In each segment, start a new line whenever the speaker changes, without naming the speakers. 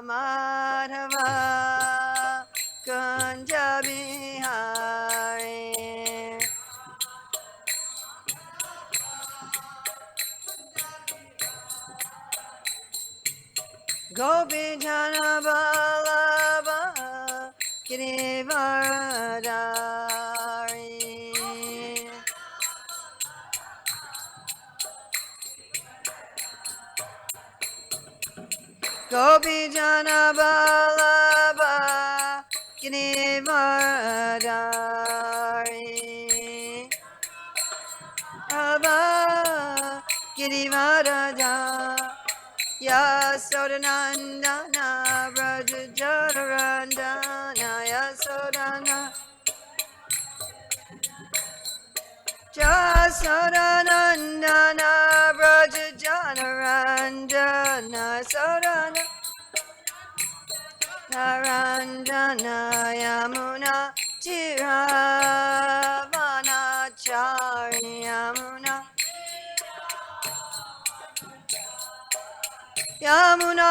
Madhava Kunja Bihari Gopi Jana Vallabha Girivardhari Gopi Jana Vallabha Girivardhari Abha Girivardhari Yasodanandana Brajajarandana Yasodana Jasodanandana Brajajarandana Sodana Narandana Yamuna Tiravanachari Yamuna Yamuna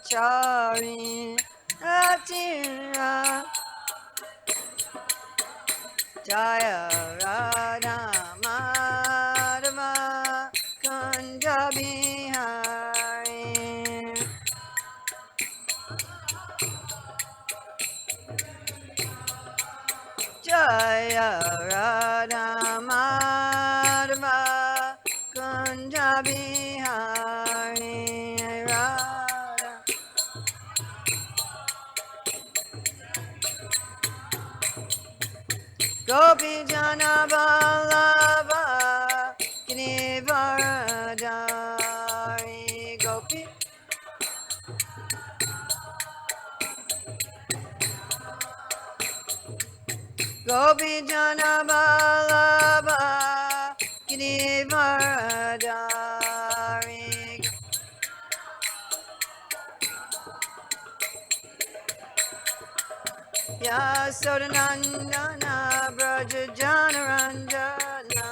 Tiravanachari Atira Jaya Radha Madhava Kunda Bihari Jaya Radha Madhava Kunda Bihari Radha Gopi Jana Vallabha Girivardhari Gopi Gopi Jana Vallabha Girivardhari Yasodanandana Brajajanarandana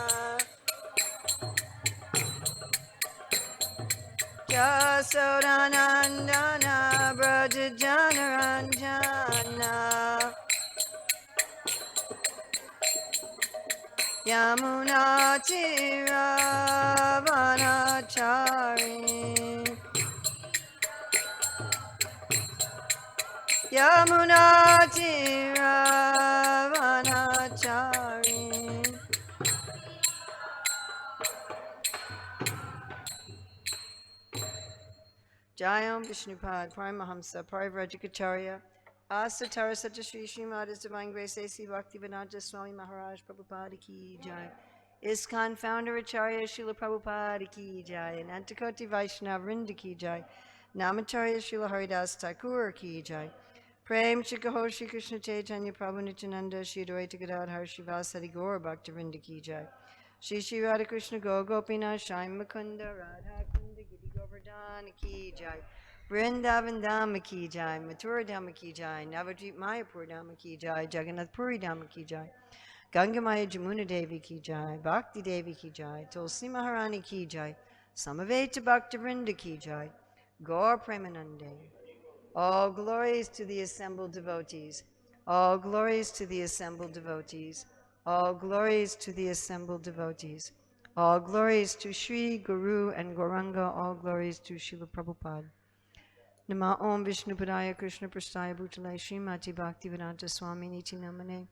Yasodanandana Brajajanarandana Yamuna Tiravanachari Yamuna Tiravanachari Jayam Vishnupad Paramahamsa Parivrajikacharya Asatara Satyashri Srimad His Divine Grace A.C. Bhaktivedanta Swami Maharaj Prabhupada Ki Jai ISKCON Founder Acharya Srila Prabhupada Ki Jai Anantakoti Vaishnava Vrinda Ki Jai Namacharya Srila Haridas Thakur Ki Jai Prem Shikaho Shri Krishna Chaitanya Prabhu Nityananda Shri Advaita Gadadhar Shivasadi Gaur Bhaktivinoda Ki Jai Shri Shri Radha Krishna Go Gopinath Shai Mukunda Radha Kunda Giri Govardhana Ki Jai Vrindavan Dhama Ki Jai Mathura Dhama Ki Jai Navadvip Mayapur Dhama Ki Jai Jagannath Puri Dhama Ki Jai Gangamaya Jamuna Devi Ki Jai Bhakti Devi Ki Jai Tulsi Maharani Ki Jai Samaveta Bhaktivinoda Ki Jai Gaur Premanande All glories to the assembled devotees. All glories to the assembled devotees. All glories to the assembled devotees. All glories to Sri Guru and Gauranga. All glories to Srila Prabhupada. Nama Om Vishnupadaya Krishna Prastaya Bhutale Srimati Bhaktivedanta Swami Niti Namane.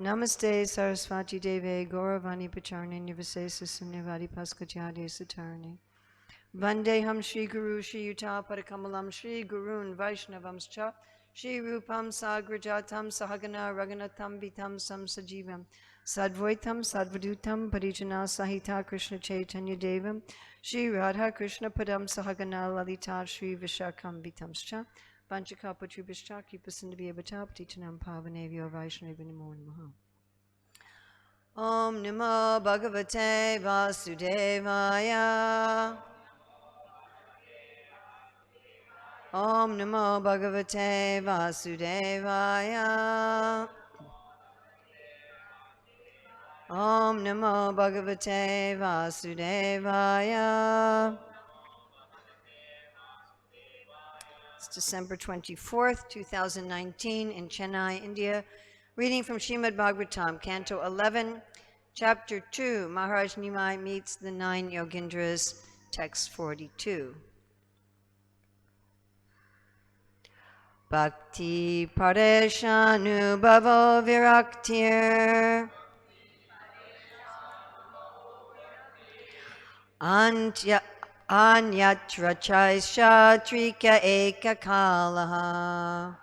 Namaste Sarasvati Deve Gauravani Pacharne Nivasesa Sunnivadi Paskatyade Satarne. Vandeham Shri Guru Shri Yuta Padakamalam Shri Gurun Vaishnavamscha Shri Rupam Sagrajatam Sahagana Raghunatham Vitam Sam Sajivam Sadvaitam Sadvadutam Parijana Sahita Krishna Chaitanya Devam Shri Radha Krishna Padam Sahagana Lalita Shri Vishakam Vitamscha Panchakapatribhishcha Kipasindabhyabhata Patitanam Pavanevyo Vaishnavyanamo Namaha Om Namo Bhagavate Vasudevaya Om Namo Bhagavate Vasudevaya Om Namo Bhagavate Vasudevaya It's December 24th, 2019 in Chennai, India. Reading from Srimad Bhagavatam, Canto 11, Chapter 2, Maharaj Nimai meets the 9 Yogindras, Text 42. Bhakti Pareshanu Bhavo Viraktir Anyatra Chaisha Trika Eka Kalaha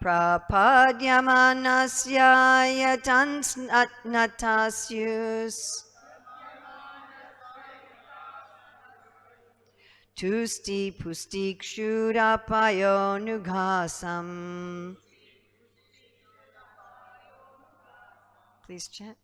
Prapadyamanasya Yatans Natasyus Tusti Pustik Shudapayo Nughasam. Please chant.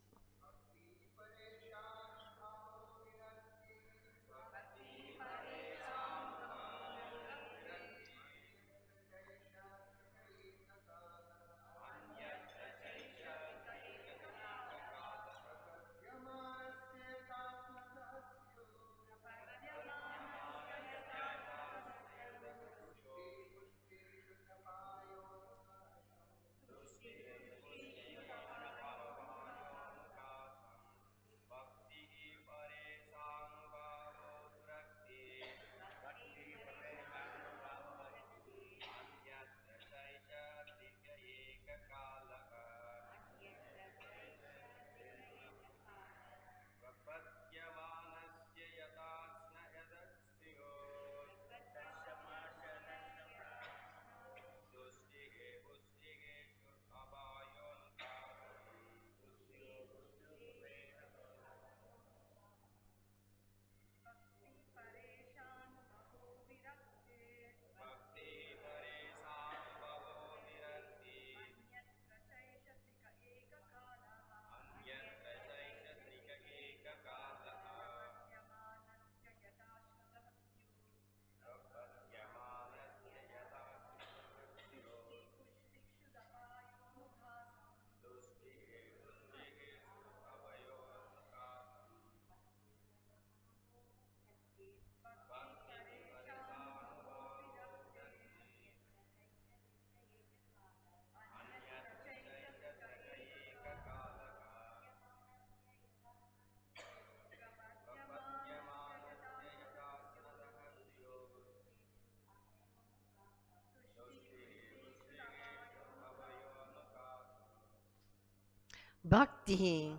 Bhakti,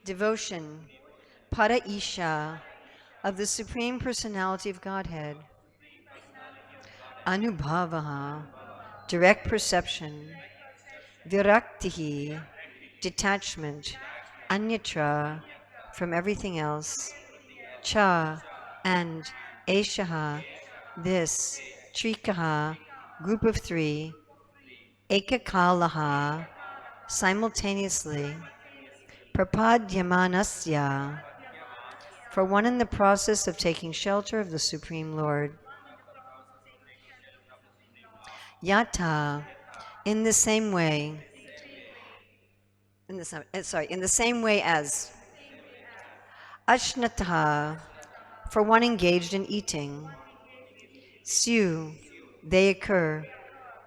devotion, Pada Isha, of the Supreme Personality of Godhead. Anubhavaha, direct perception. Viraktihi, detachment. Anyatra, from everything else. Cha, and. Eshaha, this. Trikaha, group of three. Ekakalaha, simultaneously. Prapadyamanasya, for one in the process of taking shelter of the Supreme Lord. Yata, in the same way, in the same way as. Ashnataha, for one engaged in eating. Syu, they occur.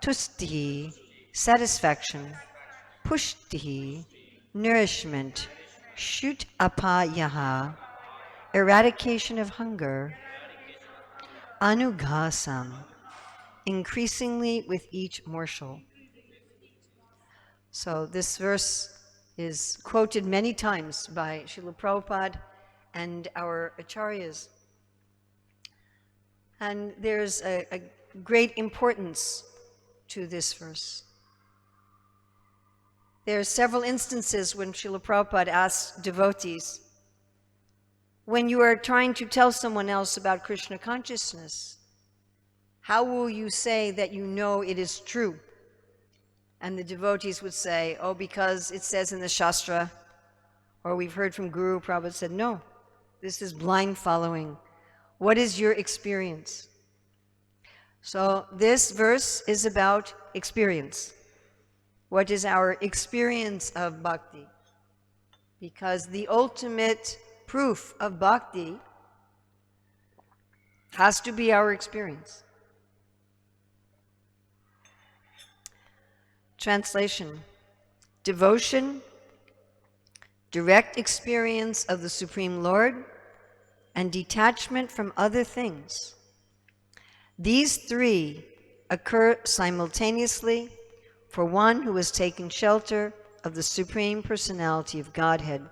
Tustihi, satisfaction. Pushtihi, nourishment. Shut apayaha, eradication of hunger. Anughasam, increasingly with each morsel. So this verse is quoted many times by Srila Prabhupada and our acharyas. And there's a great importance to this verse. There are several instances when Srila Prabhupada asks devotees, when you are trying to tell someone else about Krishna consciousness, how will you say that you know it is true? And the devotees would say, oh, because it says in the Shastra, or we've heard from Guru. Prabhupada said, no, this is blind following. What is your experience? So this verse is about experience. What is our experience of bhakti? Because the ultimate proof of bhakti Has to be our experience. Translation. Devotion, direct experience of the Supreme Lord, and detachment from other things. These three occur simultaneously for one who has taken shelter of the Supreme Personality of Godhead,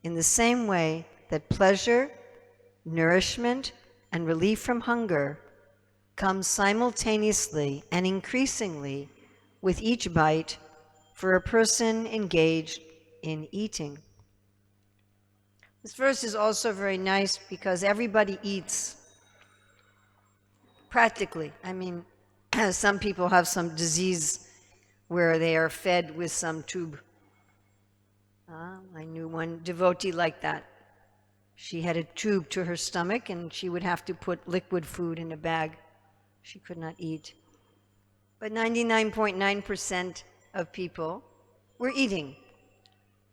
in the same way that pleasure, nourishment, and relief from hunger come simultaneously and increasingly with each bite for a person engaged in eating. This verse is also very nice because everybody eats practically. I mean, some people have some disease where they are fed with some tube. I knew one devotee like that. She had a tube to her stomach and she would have to put liquid food in a bag. She could not eat. But 99.9% of people were eating.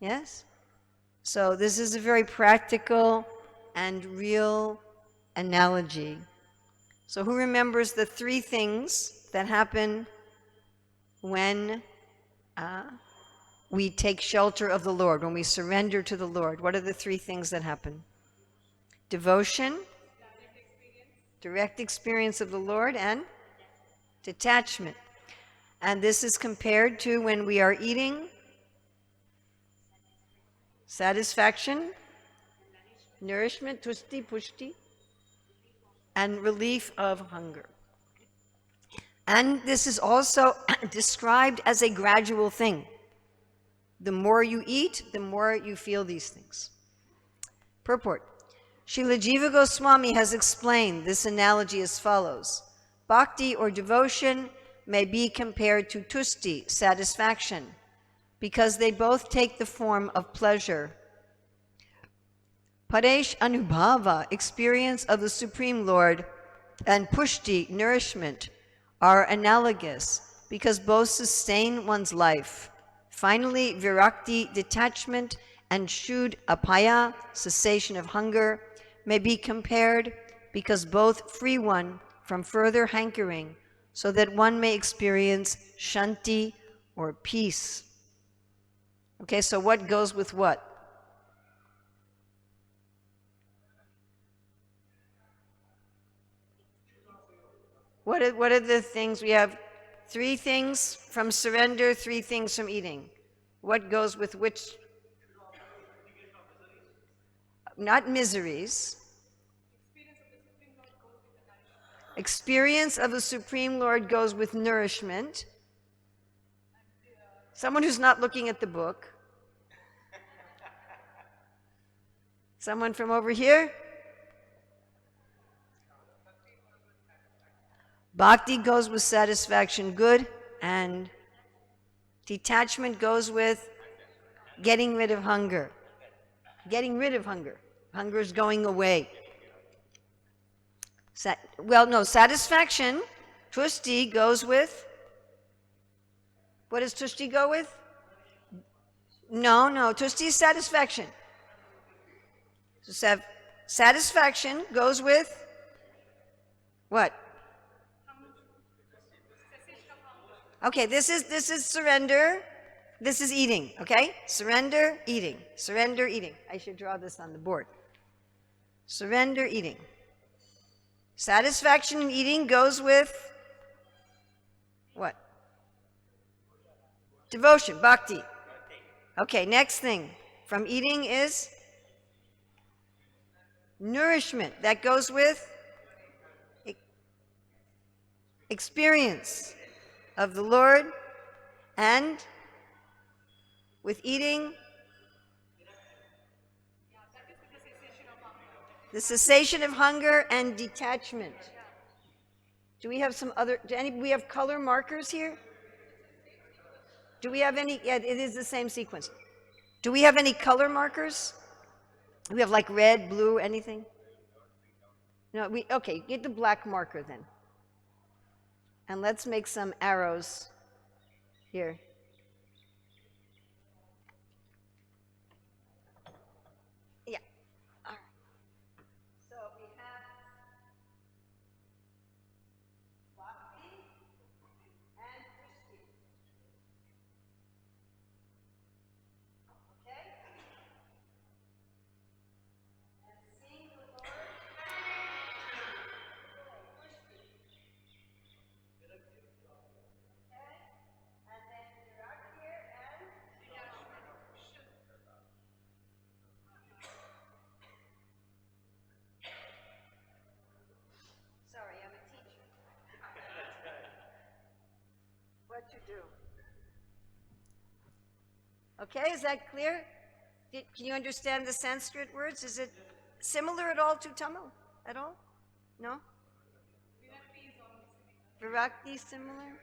Yes? So this is a very practical and real analogy. So who remembers the three things that happen when we take shelter of the Lord, when we surrender to the Lord? What are the three things that happen? Devotion, direct experience of the Lord, and detachment. And this is compared to when we are eating, satisfaction, nourishment, tushti, pushti, and relief of hunger. And this is also described as a gradual thing. The more you eat, the more you feel these things. Purport. Srila Jiva Goswami has explained this analogy as follows. Bhakti or devotion may be compared to tushti, satisfaction, because they both take the form of pleasure. Paresh Anubhava, experience of the Supreme Lord, and Pushti, nourishment, are analogous because both sustain one's life. Finally, Virakti, detachment, and Shud, apaya, cessation of hunger, may be compared because both free one from further hankering so that one may experience Shanti or peace. Okay, so what goes with what? What are the things? We have three things from surrender, three things from eating. What goes with which? Not miseries. Experience of the Supreme Lord goes with nourishment. Someone who's not looking at the book. Someone from over here? Bhakti goes with satisfaction, good, and detachment goes with getting rid of hunger. Getting rid of hunger. Hunger is going away. Satisfaction, tushti goes with, what does tushti go with? No, tushti is satisfaction. So satisfaction goes with what? Okay, this is surrender. This is eating, okay? Surrender, eating. Surrender, eating. I should draw this on the board. Surrender, eating. Satisfaction in eating goes with what? Devotion, bhakti. Okay, next thing from eating is nourishment. That goes with experience of the Lord, and with eating, the cessation of hunger and detachment. Do we have some other, we have color markers here? Do we have any, yeah, it is the same sequence. Do we have any color markers? Do we have like red, blue, anything? No, okay, get the black marker then. And let's make some arrows here. Yeah. All right. So we have Okay, is that clear? Can you understand the Sanskrit words? Is it similar at all to Tamil? At all? No? Virakti similar?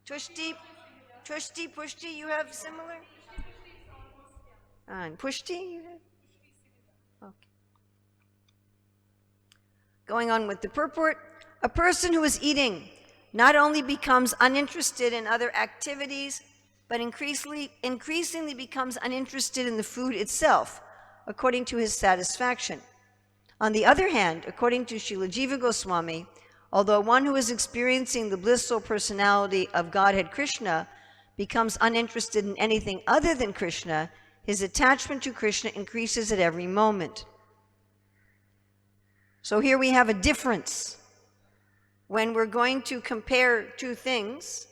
Tushti, Tushti, Pushti, you have similar? And Pushti, you have? Okay. Going on with the purport, a person who is eating not only becomes uninterested in other activities, but increasingly becomes uninterested in the food itself, according to his satisfaction. On the other hand, according to Srila Jiva Goswami, although one who is experiencing the blissful personality of Godhead Krishna becomes uninterested in anything other than Krishna, his attachment to Krishna increases at every moment. So here we have a difference. When we're going to compare two things,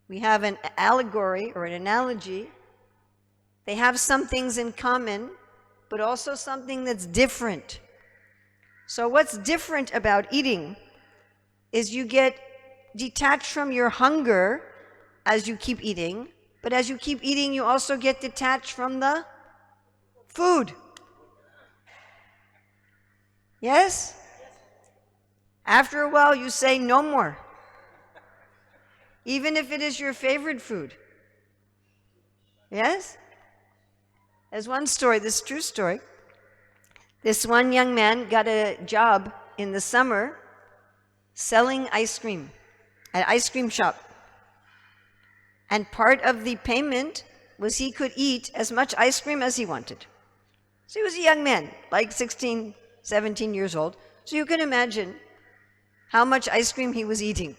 we have an allegory or an analogy. They have some things in common, but also something that's different. So what's different about eating is you get detached from your hunger as you keep eating, but as you keep eating, you also get detached from the food. Yes? After a while, you say no more. Even if it is your favorite food. Yes? There's one story, this true story. This one young man got a job in the summer selling ice cream at an ice cream shop. And part of the payment was he could eat as much ice cream as he wanted. So he was a young man, like 16, 17 years old. So you can imagine how much ice cream he was eating.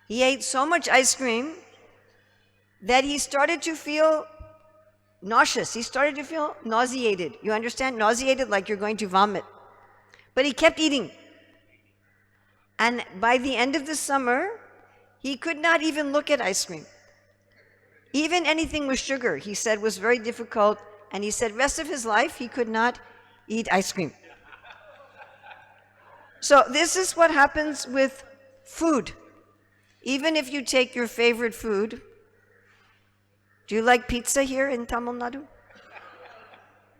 He ate so much ice cream that he started to feel nauseous. He started to feel nauseated. You understand? Nauseated, like you're going to vomit. But he kept eating. And by the end of the summer, he could not even look at ice cream. Even anything with sugar, he said, was very difficult. And he said rest of his life, he could not eat ice cream. So this is what happens with food. Even if you take your favorite food, do you like pizza here in Tamil Nadu?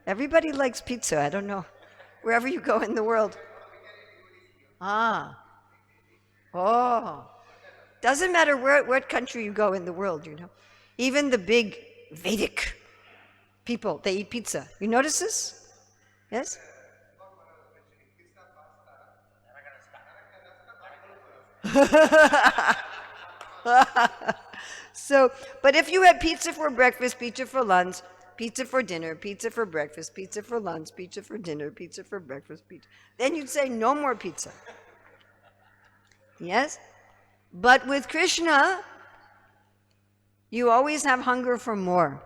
Everybody likes pizza, I don't know. Wherever you go in the world. Oh. Doesn't matter what country you go in the world, you know. Even the big Vedic people, they eat pizza. You notice this? Yes? So, but if you had pizza for breakfast, pizza for lunch, pizza for dinner, pizza for breakfast, pizza for lunch, pizza for dinner, pizza for breakfast, pizza, then you'd say no more pizza. Yes? But with Krishna, you always have hunger for more.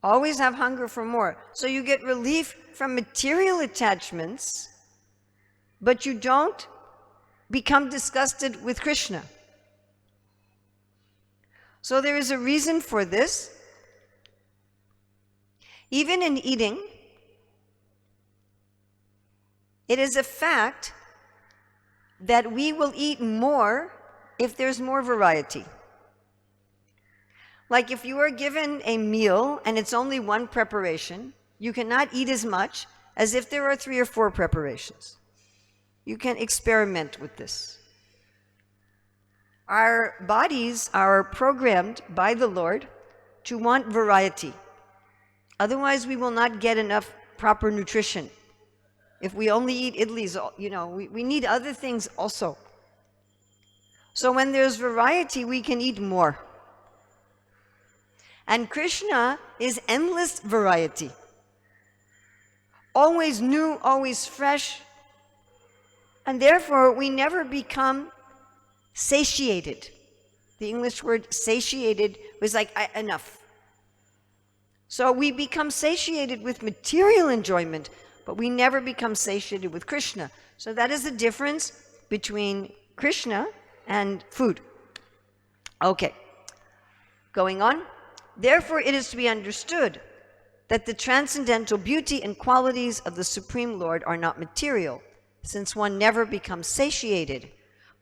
Always have hunger for more. So you get relief from material attachments, but you don't become disgusted with Krishna. So there is a reason for this. Even in eating, it is a fact that we will eat more if there's more variety. Like if you are given a meal and it's only one preparation, you cannot eat as much as if there are 3 or 4 preparations. You can experiment with this. Our bodies are programmed by the Lord to want variety. Otherwise, we will not get enough proper nutrition. If we only eat idlis, you know, we need other things also. So when there's variety, we can eat more. And Krishna is endless variety. Always new, always fresh. And therefore, we never become satiated. The English word satiated was like, enough. So we become satiated with material enjoyment, but we never become satiated with Krishna. So that is the difference between Krishna and food. Okay, going on. Therefore, it is to be understood that the transcendental beauty and qualities of the Supreme Lord are not material, since one never becomes satiated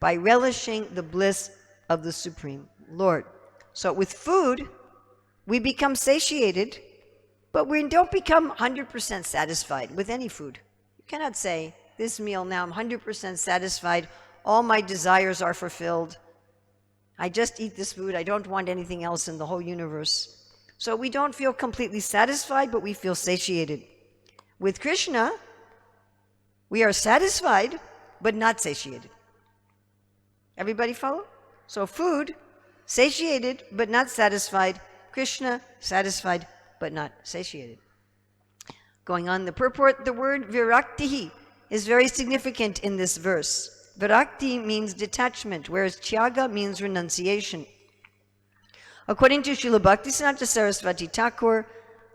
by relishing the bliss of the Supreme Lord. So with food, we become satiated, but we don't become 100% satisfied with any food. You cannot say, this meal now I'm 100% satisfied, all my desires are fulfilled. I just eat this food, I don't want anything else in the whole universe. So we don't feel completely satisfied, but we feel satiated. With Krishna, we are satisfied, but not satiated. Everybody follow? So food, satiated, but not satisfied. Krishna, satisfied, but not satiated. Going on the purport, the word viraktihi is very significant in this verse. Virakti means detachment, whereas tyaga means renunciation. According to Srila Bhaktisiddhanta Saraswati Thakur,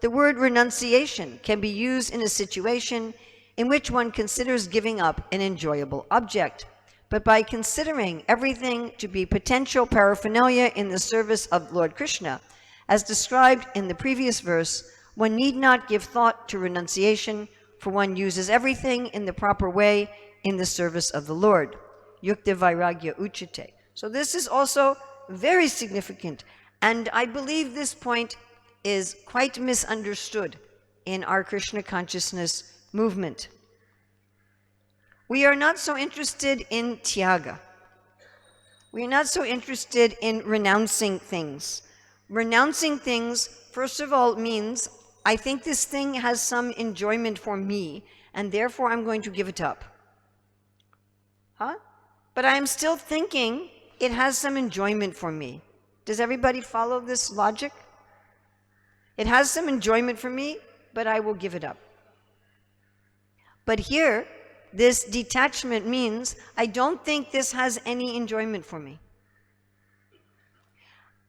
the word renunciation can be used in a situation in which one considers giving up an enjoyable object. But by considering everything to be potential paraphernalia in the service of Lord Krishna, as described in the previous verse, one need not give thought to renunciation, for one uses everything in the proper way in the service of the Lord. Yukta vairagya uchate. So this is also very significant, and I believe this point is quite misunderstood in our Krishna consciousness movement. We are not so interested in tyaga. We are not so interested in renouncing things. Renouncing things, first of all, means I think this thing has some enjoyment for me, and therefore I'm going to give it up. But I am still thinking it has some enjoyment for me. Does everybody follow this logic? It has some enjoyment for me, but I will give it up. But here, this detachment means I don't think this has any enjoyment for me.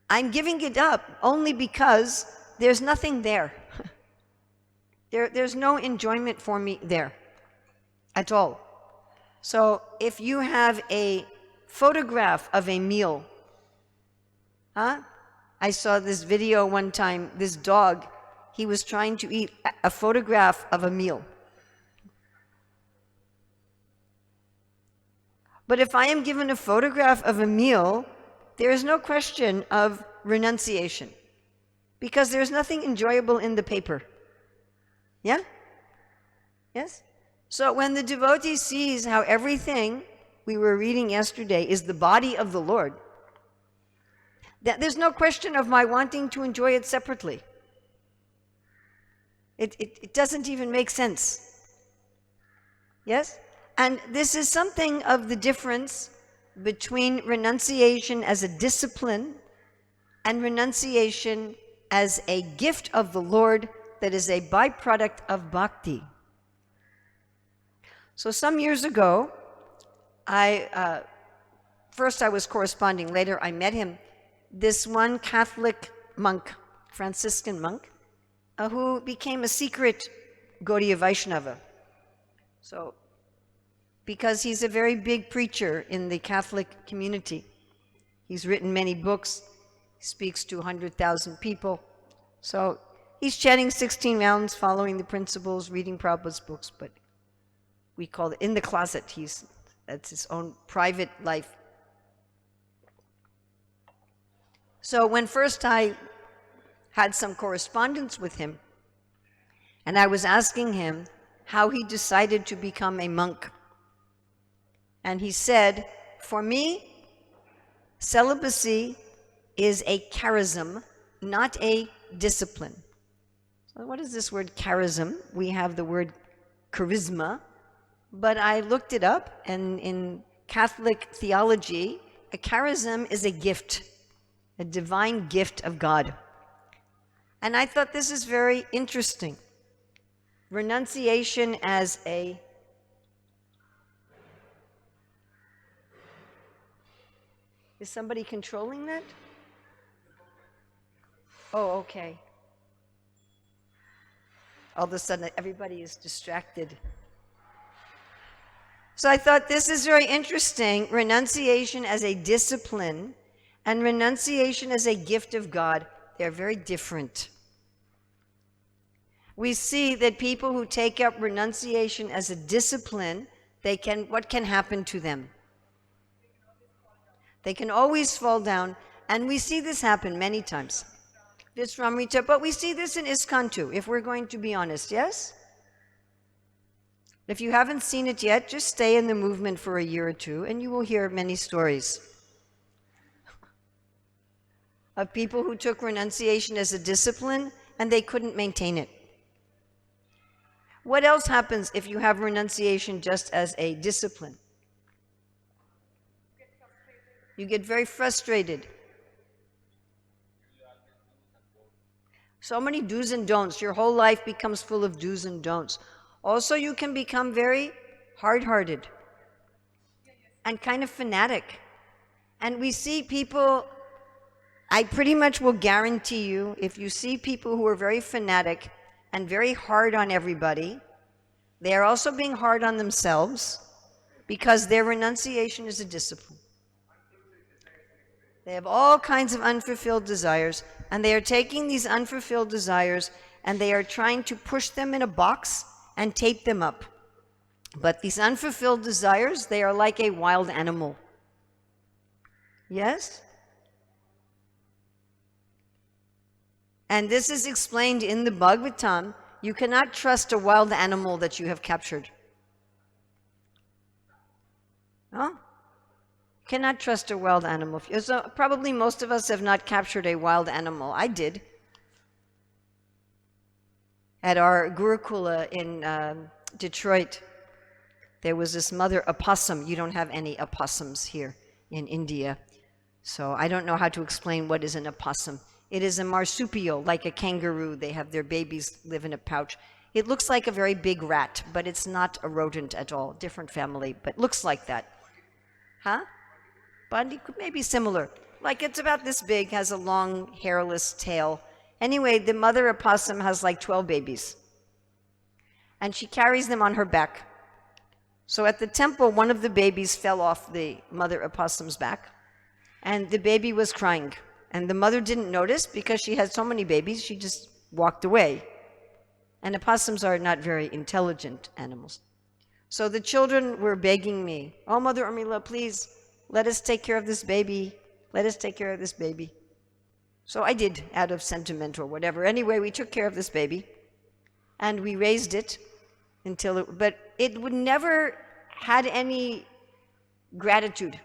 I'm giving it up only because there's nothing there. There's no enjoyment for me there at all. So if you have a photograph of a meal, I saw this video one time, this dog, he was trying to eat a photograph of a meal. But if I am given a photograph of a meal, there is no question of renunciation, because there's nothing enjoyable in the paper. Yeah? Yes? So when the devotee sees how everything we were reading yesterday is the body of the Lord, that there's no question of my wanting to enjoy it separately. It doesn't even make sense. Yes? And this is something of the difference between renunciation as a discipline and renunciation as a gift of the Lord that is a byproduct of bhakti. So some years ago, first I was corresponding, later I met him, this one Catholic monk, Franciscan monk, who became a secret Gaudiya Vaishnava. So, because he's a very big preacher in the Catholic community. He's written many books, speaks to 100,000 people. So he's chanting 16 rounds, following the principles, reading Prabhupada's books, but we call it in the closet. That's his own private life. So when first I had some correspondence with him, and I was asking him how he decided to become a monk. And he said, for me, celibacy is a charism, not a discipline. So what is this word charism? We have the word charisma, but I looked it up, and in Catholic theology, a charism is a gift, a divine gift of God. And I thought this is very interesting. Renunciation as a Is somebody controlling that? Oh, okay. All of a sudden, everybody is distracted. So I thought this is very interesting. Renunciation as a discipline and renunciation as a gift of God, they're very different. We see that people who take up renunciation as a discipline, what can happen to them? They can always fall down, And we see this happen many times. This Ramrita, but we see this in ISKCON too, if we're going to be honest, yes? If you haven't seen it yet, just stay in the movement for a year or two, and you will hear many stories of people who took renunciation as a discipline and they couldn't maintain it. What else happens if you have renunciation just as a discipline? You get very frustrated. So many do's and don'ts. Your whole life becomes full of do's and don'ts. Also, you can become very hard-hearted and kind of fanatic. And we see people, I pretty much will guarantee you, if you see people who are very fanatic and very hard on everybody, they are also being hard on themselves because their renunciation is a discipline. They have all kinds of unfulfilled desires, and they are taking these unfulfilled desires and they are trying to push them in a box and tape them up. But these unfulfilled desires, they are like a wild animal. Yes? And this is explained in the Bhagavatam. You cannot trust a wild animal that you have captured. No? Cannot trust a wild animal. So probably most of us have not captured a wild animal. I did. At our Gurukula in Detroit, there was this mother opossum. You don't have any opossums here in India. So I don't know how to explain what is an opossum. It is a marsupial, like a kangaroo. They have their babies live in a pouch. It looks like a very big rat, but it's not a rodent at all. Different family, but looks like that. Huh? Bandi may be similar. Like it's about this big, has a long, hairless tail. Anyway, the mother opossum has like 12 babies. And she carries them on her back. So at the temple, one of the babies fell off the mother opossum's back. And the baby was crying. And the mother didn't notice because she had so many babies, she just walked away. And opossums are not very intelligent animals. So the children were begging me, "Oh, Mother Urmila, please, let us take care of this baby. Let us take care of this baby." So I did, out of sentiment or whatever. Anyway, we took care of this baby. And we raised it until it, but it would never had any gratitude.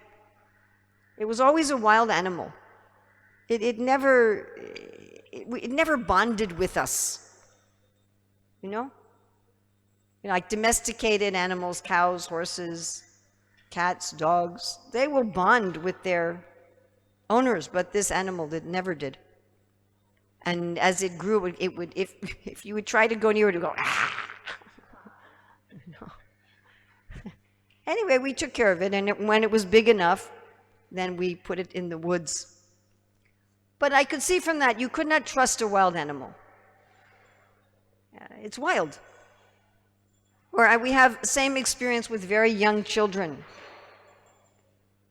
It was always a wild animal. It never bonded with us, you know? Like domesticated animals, cows, horses, cats, dogs, they will bond with their owners, but this animal never did. And as it grew, it would, if you would try to go near it, it would go, ah! Anyway, we took care of it, and when it was big enough, then we put it in the woods. But I could see from that, you could not trust a wild animal. It's wild. Or we have same experience with very young children.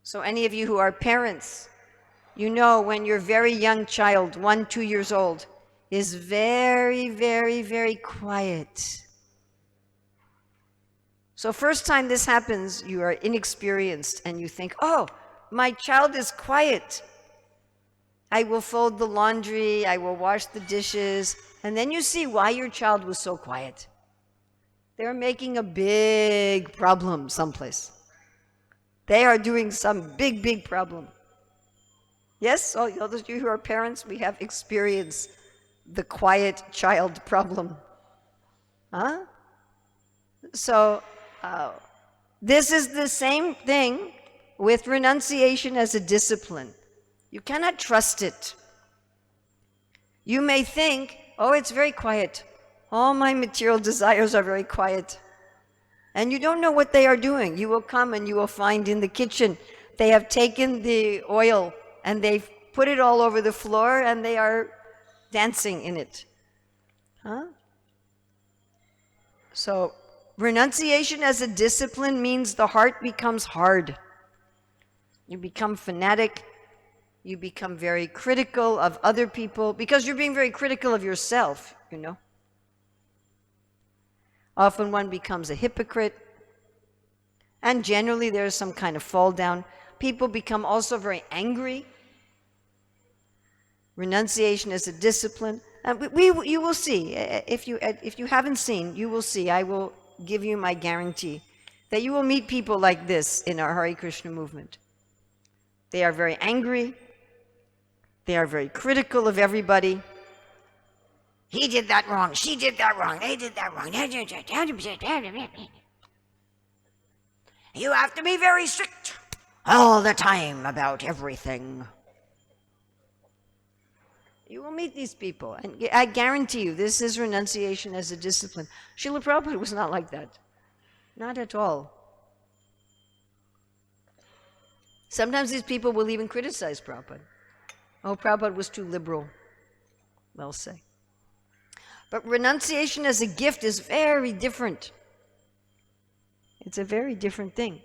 So any of you who are parents, you know when your very young child, 1, 2 years old, is very, very, very quiet. So first time this happens, you are inexperienced and you think, "Oh, my child is quiet. I will fold the laundry, I will wash the dishes." And then you see why your child was so quiet. They're making a big problem someplace. They are doing some big, big problem. Yes, all those of you who are parents, we have experienced the quiet child problem. Huh? So, this is the same thing with renunciation as a discipline. You cannot trust it. You may think, "Oh, it's very quiet. All my material desires are very quiet." And you don't know what they are doing. You will come and you will find in the kitchen, they have taken the oil and they've put it all over the floor and they are dancing in it. Huh? So, renunciation as a discipline means the heart becomes hard. You become fanatic. You become very critical of other people because you're being very critical of yourself, you know. Often one becomes a hypocrite. And generally there's some kind of fall down. People become also very angry. renunciation as a discipline. And you will see, if you haven't seen, you will see, I will give you my guarantee, that you will meet people like this in our Hare Krishna movement. They are very angry. They are very critical of everybody. He did that wrong. She did that wrong. They did that wrong. You have to be very strict all the time about everything. You will meet these people, and I guarantee you, this is renunciation as a discipline. Srila Prabhupada was not like that. Not at all. Sometimes these people will even criticize Prabhupada. Oh, Prabhupada was too liberal, they'll say. But renunciation as a gift is very different. It's a very different thing.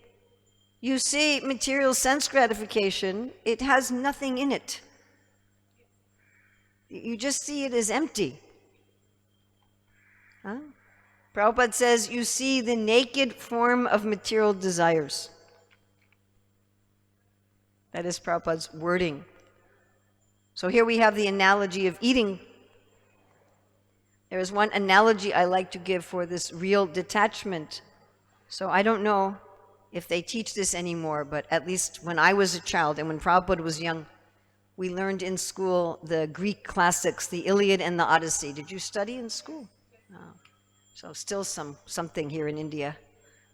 You see, material sense gratification, it has nothing in it. You just see it as empty. Huh? Prabhupada says, you see the naked form of material desires. That is Prabhupada's wording. So here we have the analogy of eating. There is one analogy I like to give for this real detachment. So I don't know if they teach this anymore, but at least when I was a child and when Prabhupada was young, we learned in school the Greek classics, the Iliad and the Odyssey. Did you study in school? Oh. So still something here in India.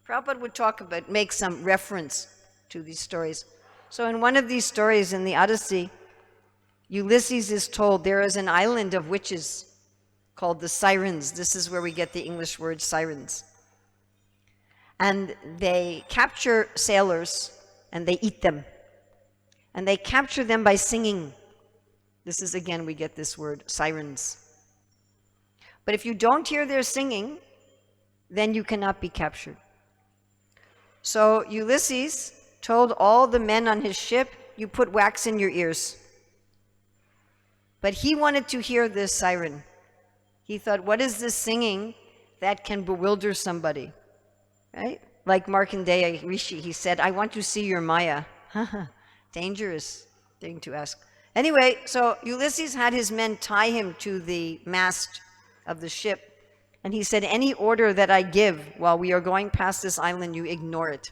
Prabhupada would make some reference to these stories. So in one of these stories in the Odyssey, Ulysses is told there is an island of witches called the Sirens. This is where we get the English word sirens. And they capture sailors and they eat them. And they capture them by singing. This is, again, we get this word, sirens. But if you don't hear their singing, then you cannot be captured. So Ulysses told all the men on his ship, you put wax in your ears. But he wanted to hear this siren. He thought, what is this singing that can bewilder somebody? Right? Like Markandeya Rishi, he said, I want to see your Maya. Dangerous thing to ask. Anyway, so Ulysses had his men tie him to the mast of the ship. And he said, any order that I give while we are going past this island, you ignore it.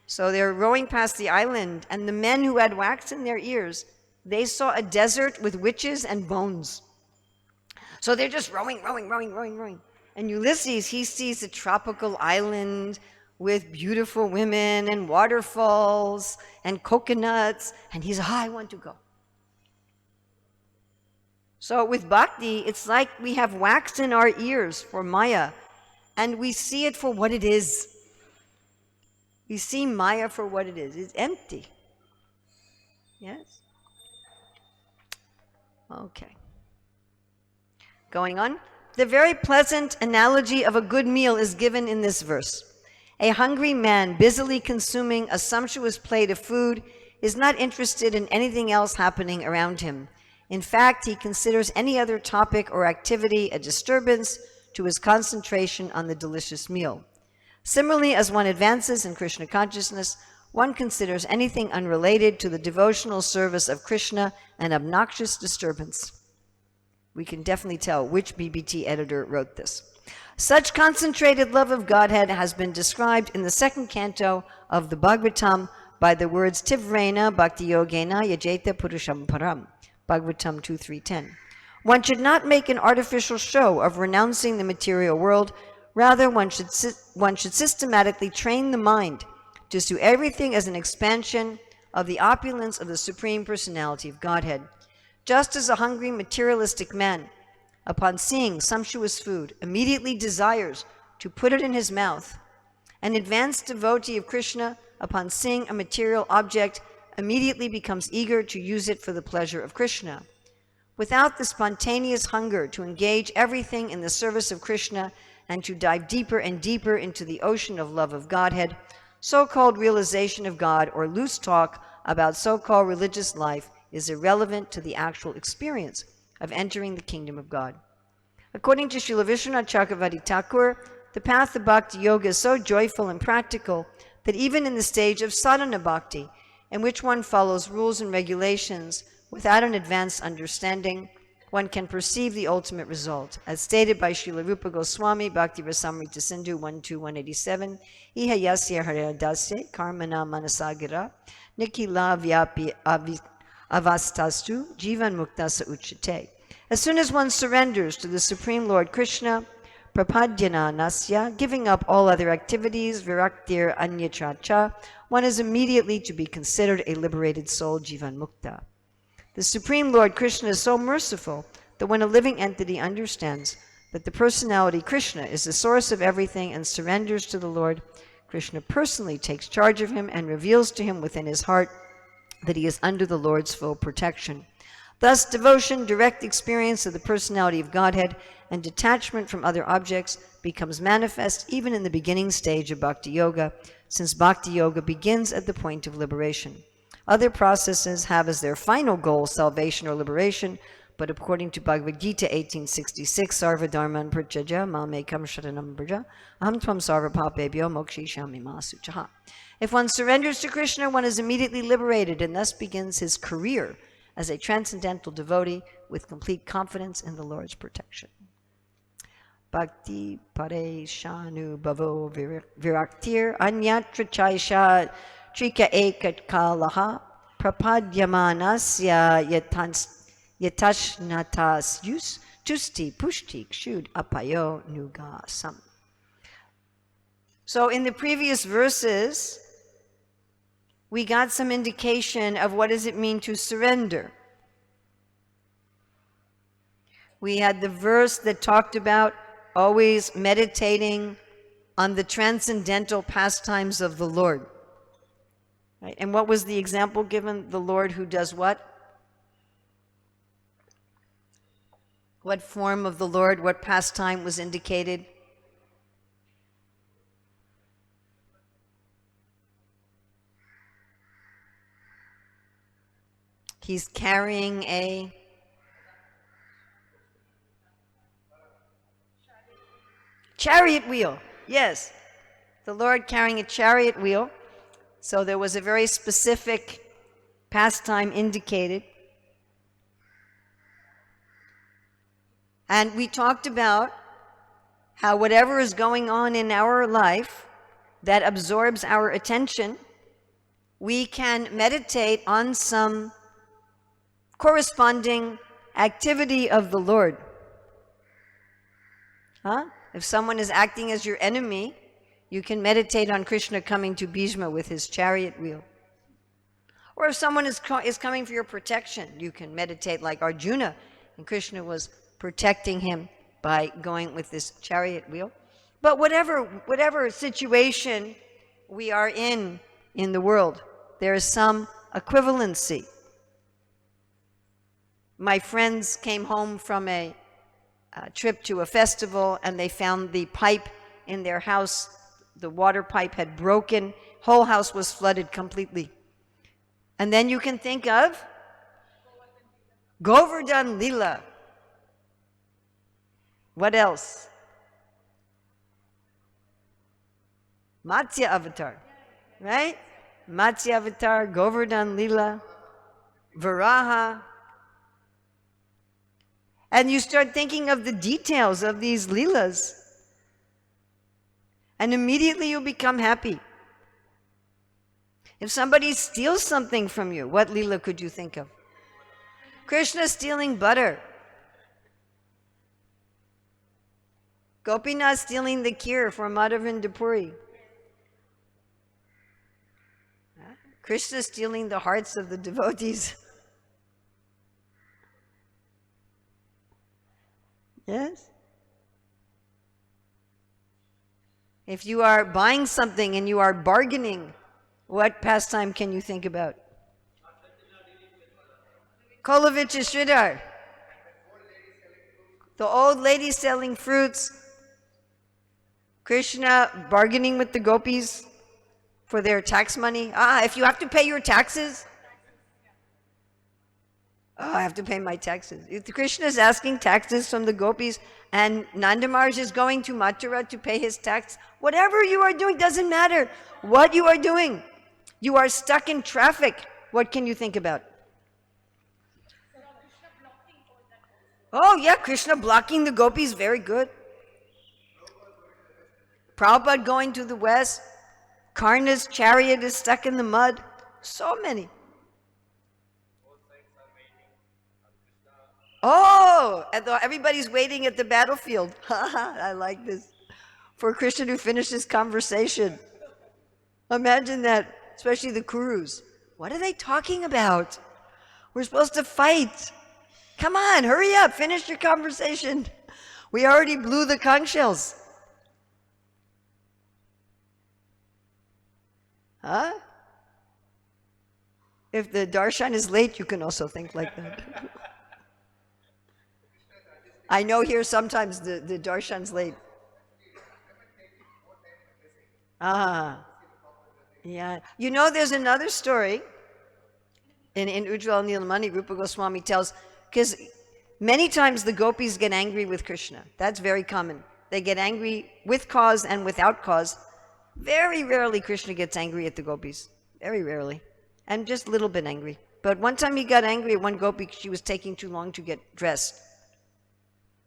So they're rowing past the island, and the men who had wax in their ears, they saw a desert with witches and bones. So they're just rowing. And Ulysses, he sees a tropical island with beautiful women and waterfalls and coconuts, and he's, I want to go. So with bhakti, it's like we have wax in our ears for Maya, and we see it for what it is. We see Maya for what it is. It's empty. Yes? Okay. Going on. The very pleasant analogy of a good meal is given in this verse. A hungry man busily consuming a sumptuous plate of food is not interested in anything else happening around him. In fact, he considers any other topic or activity a disturbance to his concentration on the delicious meal. Similarly, as one advances in Krishna consciousness, one considers anything unrelated to the devotional service of Krishna an obnoxious disturbance. We can definitely tell which BBT editor wrote this. Such concentrated love of Godhead has been described in the second canto of the Bhagavatam by the words Tivrena Bhakti Yogena Yajeta Purusham Param, Bhagavatam 2.3.10. One should not make an artificial show of renouncing the material world. Rather, one should systematically train the mind to see everything as an expansion of the opulence of the Supreme Personality of Godhead. Just as a hungry materialistic man, upon seeing sumptuous food, immediately desires to put it in his mouth, an advanced devotee of Krishna, upon seeing a material object, immediately becomes eager to use it for the pleasure of Krishna. Without the spontaneous hunger to engage everything in the service of Krishna and to dive deeper and deeper into the ocean of love of Godhead, so-called realization of God or loose talk about so-called religious life is irrelevant to the actual experience of entering the kingdom of God. According to Srila Vishwanath Chakravarti Thakur, the path of Bhakti Yoga is so joyful and practical that even in the stage of sadhana bhakti, in which one follows rules and regulations, Without an advanced understanding, one can perceive the ultimate result. As stated by Srila Rupa Goswami, Bhakti Rasamrita Sindhu 12187, Iha yasya haradasya karmana manasagira nikila vyapi avastastu jivan muktasa uchate. As soon as one surrenders to the Supreme Lord Krishna, prapadyana nasya, giving up all other activities, viraktir anyachacha, one is immediately to be considered a liberated soul, jivan mukta. The Supreme Lord Krishna is so merciful that when a living entity understands that the personality Krishna is the source of everything and surrenders to the Lord, Krishna personally takes charge of him and reveals to him within his heart that he is under the Lord's full protection. Thus, devotion, direct experience of the personality of Godhead, and detachment from other objects becomes manifest even in the beginning stage of Bhakti Yoga, since Bhakti Yoga begins at the point of liberation. Other processes have as their final goal salvation or liberation, but according to Bhagavad Gita 1866, Sarva Dharman Prajaja Mamekam Sharanam Braja Aham Tvam Sarva Papebhyo Mokshishami Ma Suchaha. If one surrenders to Krishna, one is immediately liberated and thus begins his career as a transcendental devotee with complete confidence in the Lord's protection. Bhakti Pare Shanu Bhavo Viraktir Anyatra Chaisha Trika Ekat Kalaha Prapadyamanasya Yatashnatas Yus Tusti Pushti Kshud Apayo Nugasam. So in the previous verses, we got some indication of what does it mean to surrender. We had the verse that talked about always meditating on the transcendental pastimes of the Lord. Right? And what was the example given? The Lord who does what? What form of the Lord, what pastime was indicated? He's carrying a chariot wheel. Yes, the Lord carrying a chariot wheel. So there was a very specific pastime indicated. And we talked about how whatever is going on in our life that absorbs our attention, we can meditate on some corresponding activity of the Lord. If someone is acting as your enemy, you can meditate on Krishna coming to Bhishma with his chariot wheel. Or if someone is coming for your protection, you can meditate like Arjuna, and Krishna was protecting him by going with this chariot wheel. But whatever situation we are in the world, there is some equivalency. My friends came home from a trip to a festival, and they found the pipe in their house, the water pipe had broken, whole house was flooded completely. And then you can think of Govardhan Lila. What else? Matsya Avatar, right? Matsya Avatar, Govardhan Lila, Varaha. And you start thinking of the details of these Leelas. And immediately you become happy. If somebody steals something from you, what Leela could you think of? Krishna stealing butter. Gopinath stealing the kheer for Madhavinda Puri. Krishna stealing the hearts of the devotees. Yes? If you are buying something and you are bargaining, what pastime can you think about? Kolovich Sridhar. The old lady selling fruits. Krishna bargaining with the gopis for their tax money. If you have to pay your taxes. I have to pay my taxes. If Krishna is asking taxes from the gopis and Nanda Maharaj is going to Mathura to pay his tax, whatever you are doing doesn't matter what you are doing. You are stuck in traffic. What can you think about? Oh yeah, Krishna blocking the gopis, very good. Prabhupada going to the west. Karna's chariot is stuck in the mud. So many. Oh, everybody's waiting at the battlefield. I like this. For Krishna to finish this conversation. Imagine that, especially the Kurus. What are they talking about? We're supposed to fight. Come on, hurry up, finish your conversation. We already blew the conch shells. Huh? If the darshan is late, you can also think like that. I know here sometimes the darshan's late. Ah, yeah. You know, there's another story in Ujjwal Nilamani, Rupa Goswami tells, because many times the gopis get angry with Krishna. That's very common. They get angry with cause and without cause. Very rarely Krishna gets angry at the gopis. Very rarely. And just a little bit angry. But one time he got angry at one gopi, she was taking too long to get dressed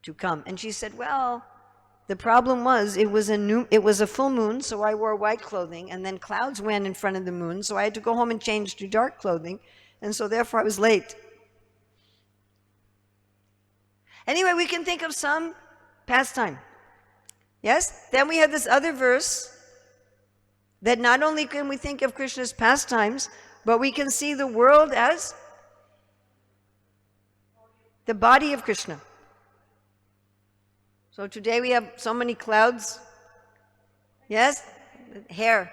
to come. And she said, well, the problem was it was a full moon, so I wore white clothing, and then clouds went in front of the moon, so I had to go home and change to dark clothing, and so therefore I was late. Anyway, we can think of some pastime. Yes? Then we have this other verse that not only can we think of Krishna's pastimes, but we can see the world as the body of Krishna. So today we have so many clouds. Yes? Hair.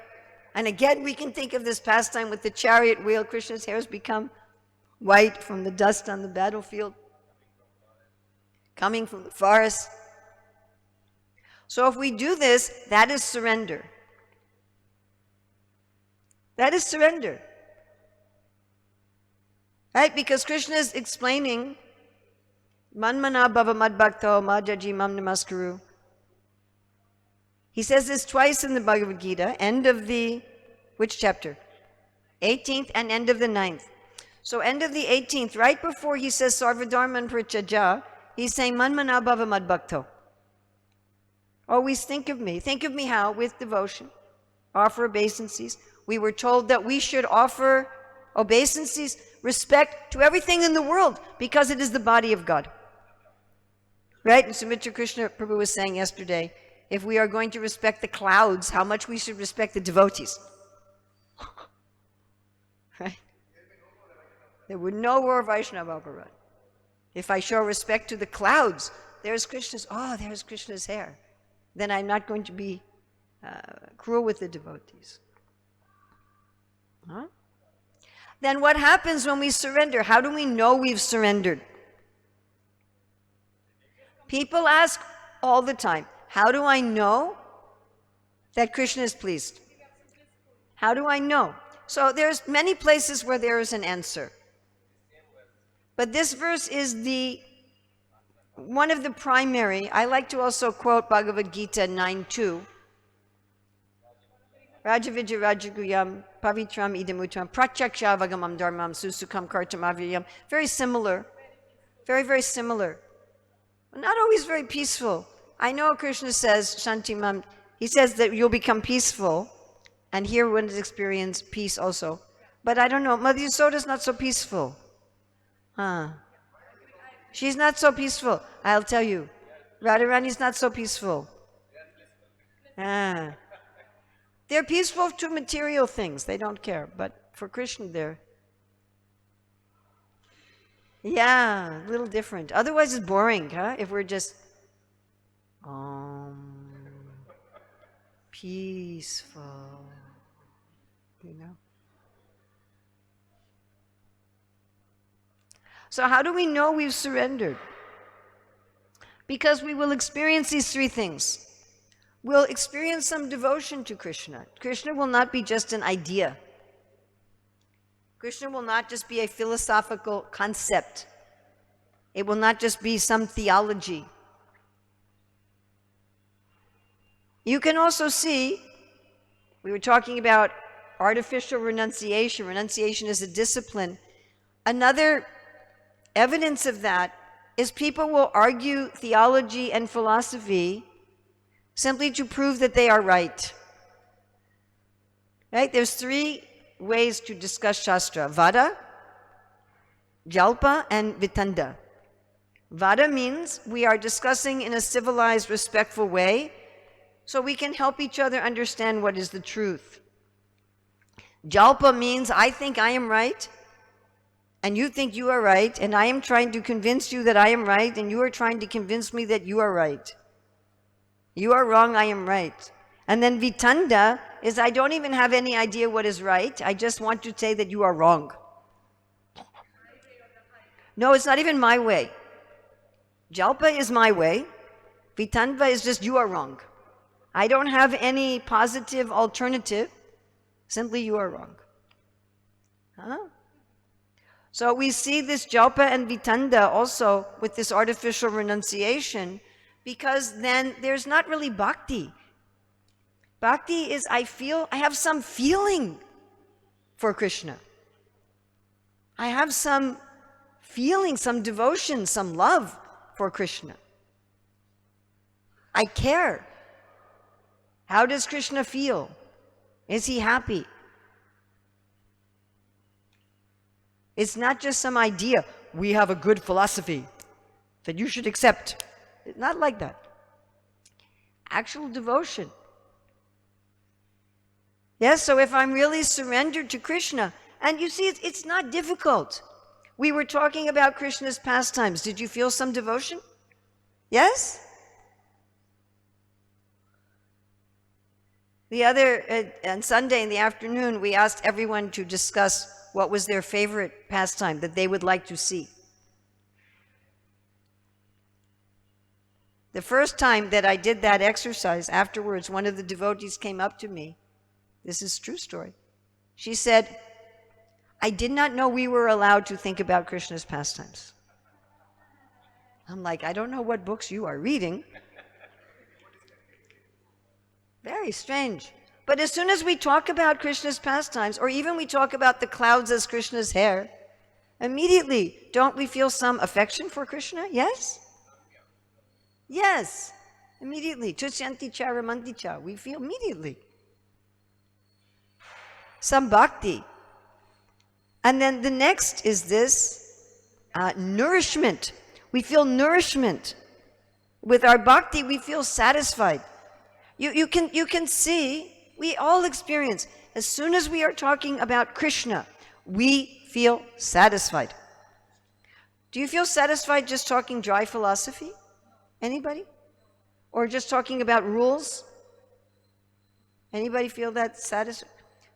And again, we can think of this pastime with the chariot wheel. Krishna's hair has become white from the dust on the battlefield, coming from the forest. So if we do this, that is surrender. That is surrender. Right? Because Krishna is explaining, Manmana bhava madbhakto majaji mam namaskuru. He says this twice in the Bhagavad Gita, end of the, which chapter? 18th and end of the 9th. So end of the 18th, right before he says sarvadharman prachaja, he's saying Manmana bhava madbhakto. Always think of me. Think of me how? With devotion. Offer obeisances. We were told that we should offer obeisances, respect to everything in the world because it is the body of God. Right? And Sumitra Krishna Prabhu was saying yesterday, if we are going to respect the clouds, how much we should respect the devotees. Right? There would no more Vaishnava Aparad. If I show respect to the clouds, there's Krishna's hair. Then I'm not going to be cruel with the devotees. Huh? Then what happens when we surrender? How do we know we've surrendered? People ask all the time, how do I know that Krishna is pleased? How do I know? So there's many places where there is an answer. But this verse is one of the primary. I like to also quote Bhagavad Gita 9:2. Rajavidya Rajaguyam Pavitram Idamutram Pratyaksha Dharmam Susukam Kartam Avyayam. Very similar. Very, very similar. Not always very peaceful. I know Krishna says, Shantimam, he says that you'll become peaceful, and here one has experienced peace also. But I don't know, Madhya Yasoda's not so peaceful. She's not so peaceful, I'll tell you. Radharani's not so peaceful. They're peaceful to material things, they don't care. But for Krishna, they're, a little different. Otherwise it's boring, huh? If we're just, peaceful, you know. So how do we know we've surrendered? Because we will experience these three things. We'll experience some devotion to Krishna. Krishna will not be just an idea. Krishna will not just be a philosophical concept. It will not just be some theology. You can also see, we were talking about artificial renunciation. Renunciation is a discipline. Another evidence of that is people will argue theology and philosophy simply to prove that they are right. Right? There's three ways to discuss Shastra: Vada, Jalpa, and Vitanda. Vada means we are discussing in a civilized, respectful way so we can help each other understand what is the truth. Jalpa means I think I am right, and you think you are right, and I am trying to convince you that I am right, and you are trying to convince me that you are right. You are wrong, I am right. And then Vitanda is I don't even have any idea what is right, I just want to say that you are wrong. No, it's not even my way. Jalpa is my way. Vitanda is just you are wrong. I don't have any positive alternative, simply you are wrong. Huh? So we see this Jalpa and Vitanda also with this artificial renunciation, because then there's not really bhakti. Bhakti is I have some feeling for Krishna. I have some feeling, some devotion, some love for Krishna. I care. How does Krishna feel? Is he happy? It's not just some idea, we have a good philosophy that you should accept. It's not like that. Actual devotion. Yes, so if I'm really surrendered to Krishna, and you see, it's not difficult. We were talking about Krishna's pastimes. Did you feel some devotion? Yes? On Sunday in the afternoon, we asked everyone to discuss what was their favorite pastime that they would like to see. The first time that I did that exercise, afterwards, one of the devotees came up to me. This is a true story. She said, I did not know we were allowed to think about Krishna's pastimes. I'm like, I don't know what books you are reading. Very strange. But as soon as we talk about Krishna's pastimes, or even we talk about the clouds as Krishna's hair, immediately, don't we feel some affection for Krishna? Yes? Yes. Immediately. Tusyanti cha ramanti cha. We feel immediately. Some bhakti. And then the next is this nourishment. We feel nourishment. With our bhakti, we feel satisfied. You can see, we all experience, as soon as we are talking about Krishna, we feel satisfied. Do you feel satisfied just talking dry philosophy? Anybody? Or just talking about rules? Anybody feel that satisfied?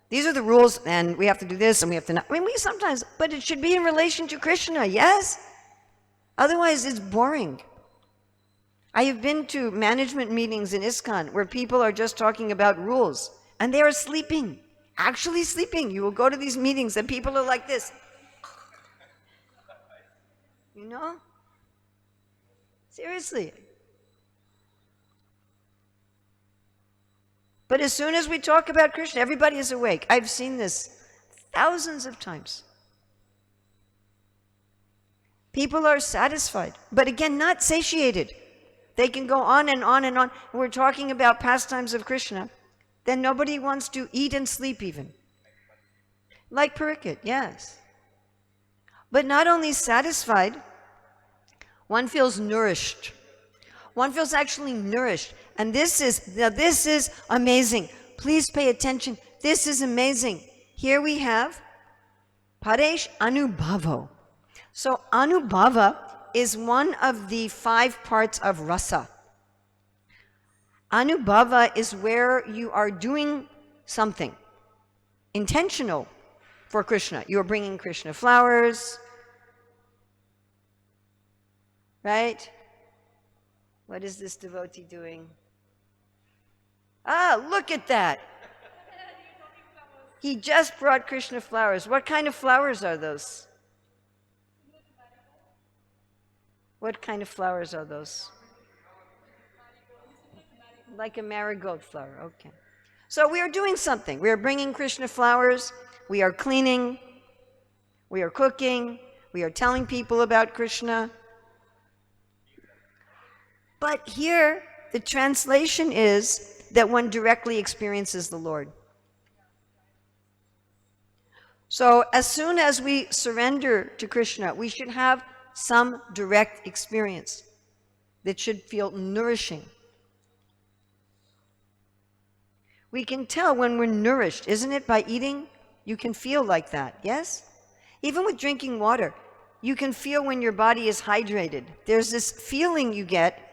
These are the rules, and we have to do this, and we have to not. I mean, we sometimes, but it should be in relation to Krishna, yes? Otherwise, it's boring. I have been to management meetings in ISKCON where people are just talking about rules, and they are sleeping, actually sleeping. You will go to these meetings and people are like this. You know? Seriously. But as soon as we talk about Krishna, everybody is awake. I've seen this thousands of times. People are satisfied, but again, not satiated. They can go on and on and on. We're talking about pastimes of Krishna. Then nobody wants to eat and sleep even. Like Parikit, yes. But not only satisfied, one feels nourished. One feels actually nourished. And this is amazing. Please pay attention. This is amazing. Here we have Paresh Anubhavo. So Anubhava is one of the 5 parts of rasa. Anubhava is where you are doing something intentional for Krishna. You are bringing Krishna flowers, right? What is this devotee doing? Ah, look at that. He just brought Krishna flowers. What kind of flowers are those? What kind of flowers are those? Like a marigold flower, okay. So we are doing something. We are bringing Krishna flowers. We are cleaning. We are cooking. We are telling people about Krishna. But here, the translation is that one directly experiences the Lord. So as soon as we surrender to Krishna, we should have some direct experience that should feel nourishing. We can tell when we're nourished, isn't it? By eating, you can feel like that, yes? Even with drinking water, you can feel when your body is hydrated. There's this feeling you get.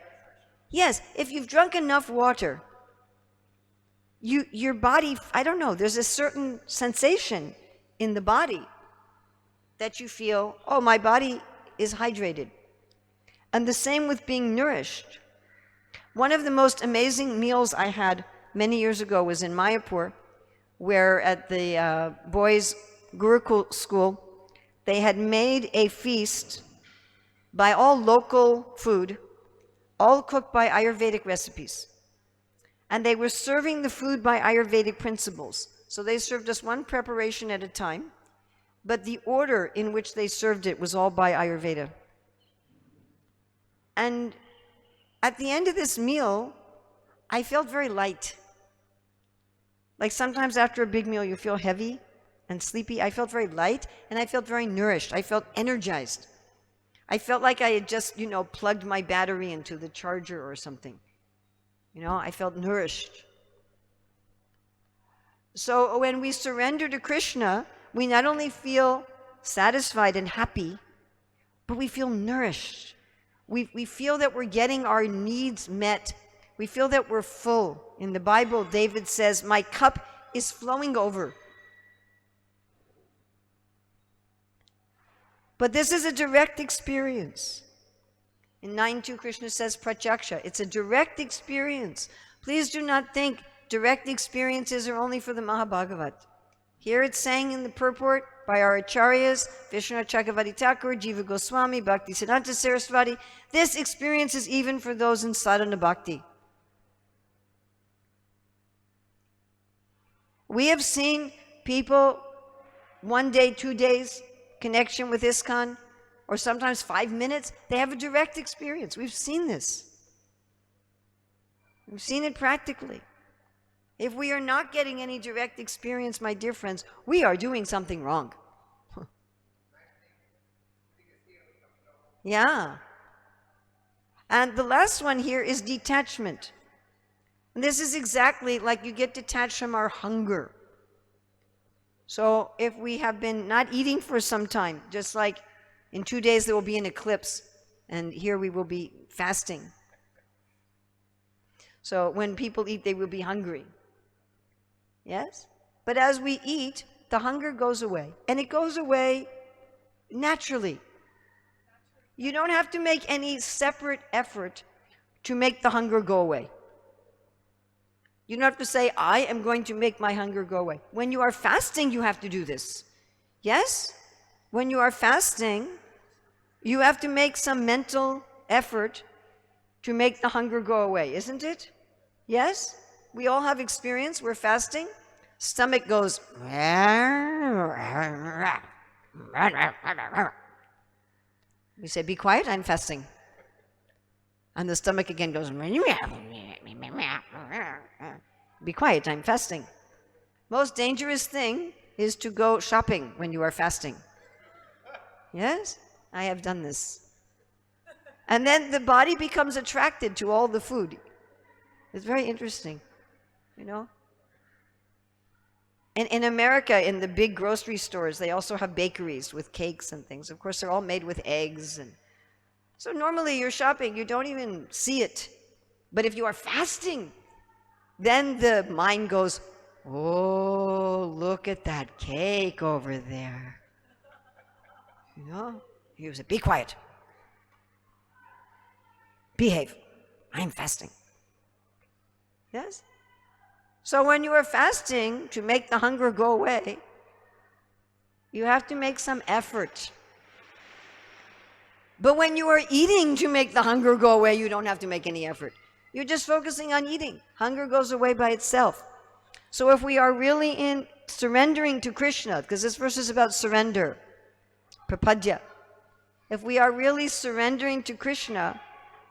Yes, if you've drunk enough water, your body, I don't know, there's a certain sensation in the body that you feel, oh, my body is hydrated. And the same with being nourished. One of the most amazing meals I had many years ago was in Mayapur, where at the boys' Gurukul school, they had made a feast by all local food, all cooked by Ayurvedic recipes. And they were serving the food by Ayurvedic principles. So they served us one preparation at a time, but the order in which they served it was all by Ayurveda. And at the end of this meal, I felt very light. Like sometimes after a big meal, you feel heavy and sleepy. I felt very light, and I felt very nourished. I felt energized. I felt like I had just, plugged my battery into the charger or something. I felt nourished. So when we surrender to Krishna, we not only feel satisfied and happy, but we feel nourished. We feel that we're getting our needs met. We feel that we're full. In the Bible, David says, my cup is flowing over. But this is a direct experience. In 9.2, Krishna says, Pratyaksha. It's a direct experience. Please do not think direct experiences are only for the Mahabhagavat. Here it's saying in the purport by our acharyas, Vishwanath Chakravarti Thakur, Jiva Goswami, Bhakti Siddhanta Saraswati, this experience is even for those in sadhana bhakti. We have seen people 1 day, 2 days connection with ISKCON, or sometimes 5 minutes, they have a direct experience. We've seen this. We've seen it practically. If we are not getting any direct experience, my dear friends, we are doing something wrong. Yeah. And the last one here is detachment. And this is exactly like you get detached from our hunger. So if we have been not eating for some time, just like in 2 days there will be an eclipse, and here we will be fasting. So when people eat, they will be hungry. Yes? But as we eat, the hunger goes away. And it goes away naturally. You don't have to make any separate effort to make the hunger go away. You don't have to say, I am going to make my hunger go away. When you are fasting, you have to do this. Yes? When you are fasting, you have to make some mental effort to make the hunger go away, isn't it? Yes? We all have experience. We're fasting. Stomach goes. We say, be quiet, I'm fasting. And the stomach again goes. Be quiet, I'm fasting. Most dangerous thing is to go shopping when you are fasting. Yes? I have done this. And then the body becomes attracted to all the food. It's very interesting, And in America, in the big grocery stores, they also have bakeries with cakes and things. Of course, they're all made with eggs. And so normally you're shopping, you don't even see it. But if you are fasting, then the mind goes, oh, look at that cake over there. You say, be quiet. Behave. I'm fasting. Yes? So when you are fasting to make the hunger go away, you have to make some effort. But when you are eating to make the hunger go away, you don't have to make any effort. You're just focusing on eating. Hunger goes away by itself. So if we are really in surrendering to Krishna, because this verse is about surrender, prapadya. If we are really surrendering to Krishna,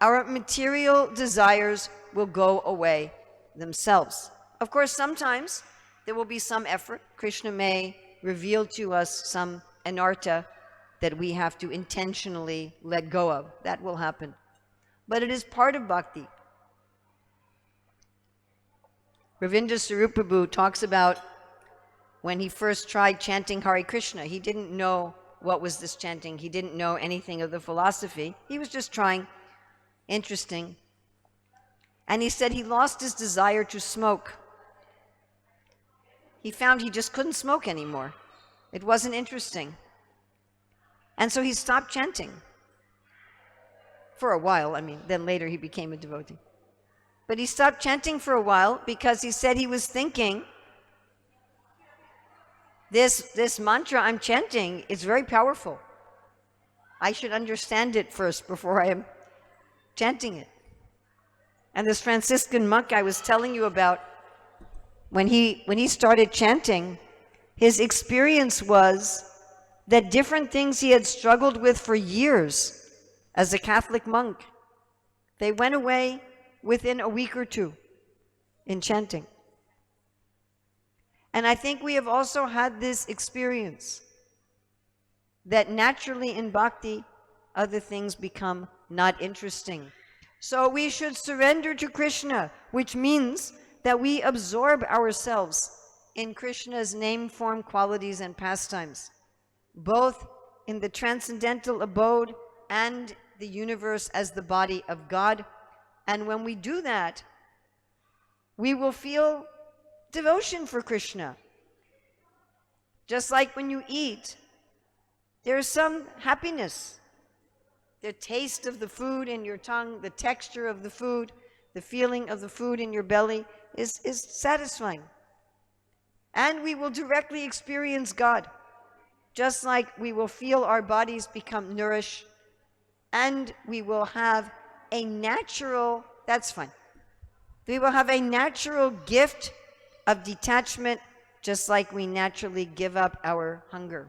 our material desires will go away themselves. Of course, sometimes there will be some effort. Krishna may reveal to us some anartha that we have to intentionally let go of. That will happen. But it is part of bhakti. Ravindra Sarup Prabhu talks about when he first tried chanting Hare Krishna. He didn't know what was this chanting. He didn't know anything of the philosophy. He was just trying. Interesting. And he said he lost his desire to smoke. He found he just couldn't smoke anymore. It wasn't interesting. And so he stopped chanting. For a while, then later he became a devotee. But he stopped chanting for a while because he said he was thinking, this mantra I'm chanting is very powerful. I should understand it first before I am chanting it. And this Franciscan monk I was telling you about, when he started chanting, his experience was that different things he had struggled with for years as a Catholic monk, they went away within a week or two in chanting. And I think we have also had this experience that naturally in bhakti, other things become not interesting. So we should surrender to Krishna, which means that we absorb ourselves in Krishna's name, form, qualities, and pastimes, both in the transcendental abode and the universe as the body of God. And when we do that, we will feel devotion for Krishna. Just like when you eat, there's some happiness. The taste of the food in your tongue, the texture of the food, the feeling of the food in your belly is satisfying. And we will directly experience God, just like we will feel our bodies become nourished, and we will have a natural, that's fine. We will have a natural gift of detachment, just like we naturally give up our hunger.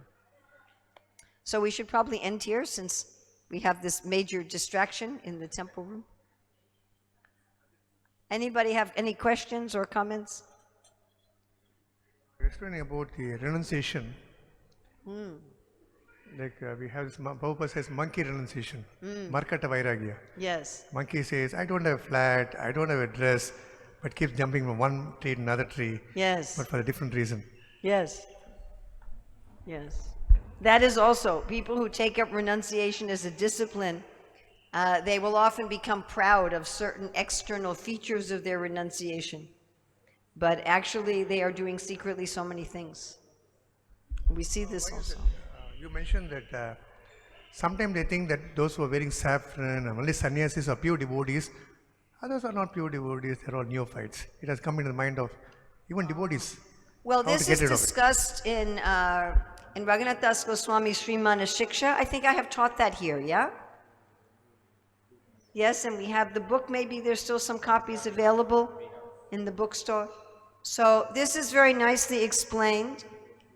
So we should probably end here since we have this major distraction in the temple room. Anybody have any questions or comments?
Explaining about the renunciation. Like we have this, Prabhupada says monkey renunciation, Markata Vairagya.
Yes.
Monkey says, I don't have a flat, I don't have a dress, but keeps jumping from one tree to another tree.
Yes.
But for a different reason.
Yes. Yes. That is also, people who take up renunciation as a discipline, they will often become proud of certain external features of their renunciation. But actually, they are doing secretly so many things. We see this also.
You mentioned that sometimes they think that those who are wearing saffron, only sannyasis are pure devotees. Others are not pure devotees, they're all neophytes. It has come into the mind of even devotees.
Well, this is discussed in Raghunath Das Goswami's Srimana Shiksha. I think I have taught that here, yeah? Yes, and we have the book. Maybe there's still some copies available in the bookstore. So this is very nicely explained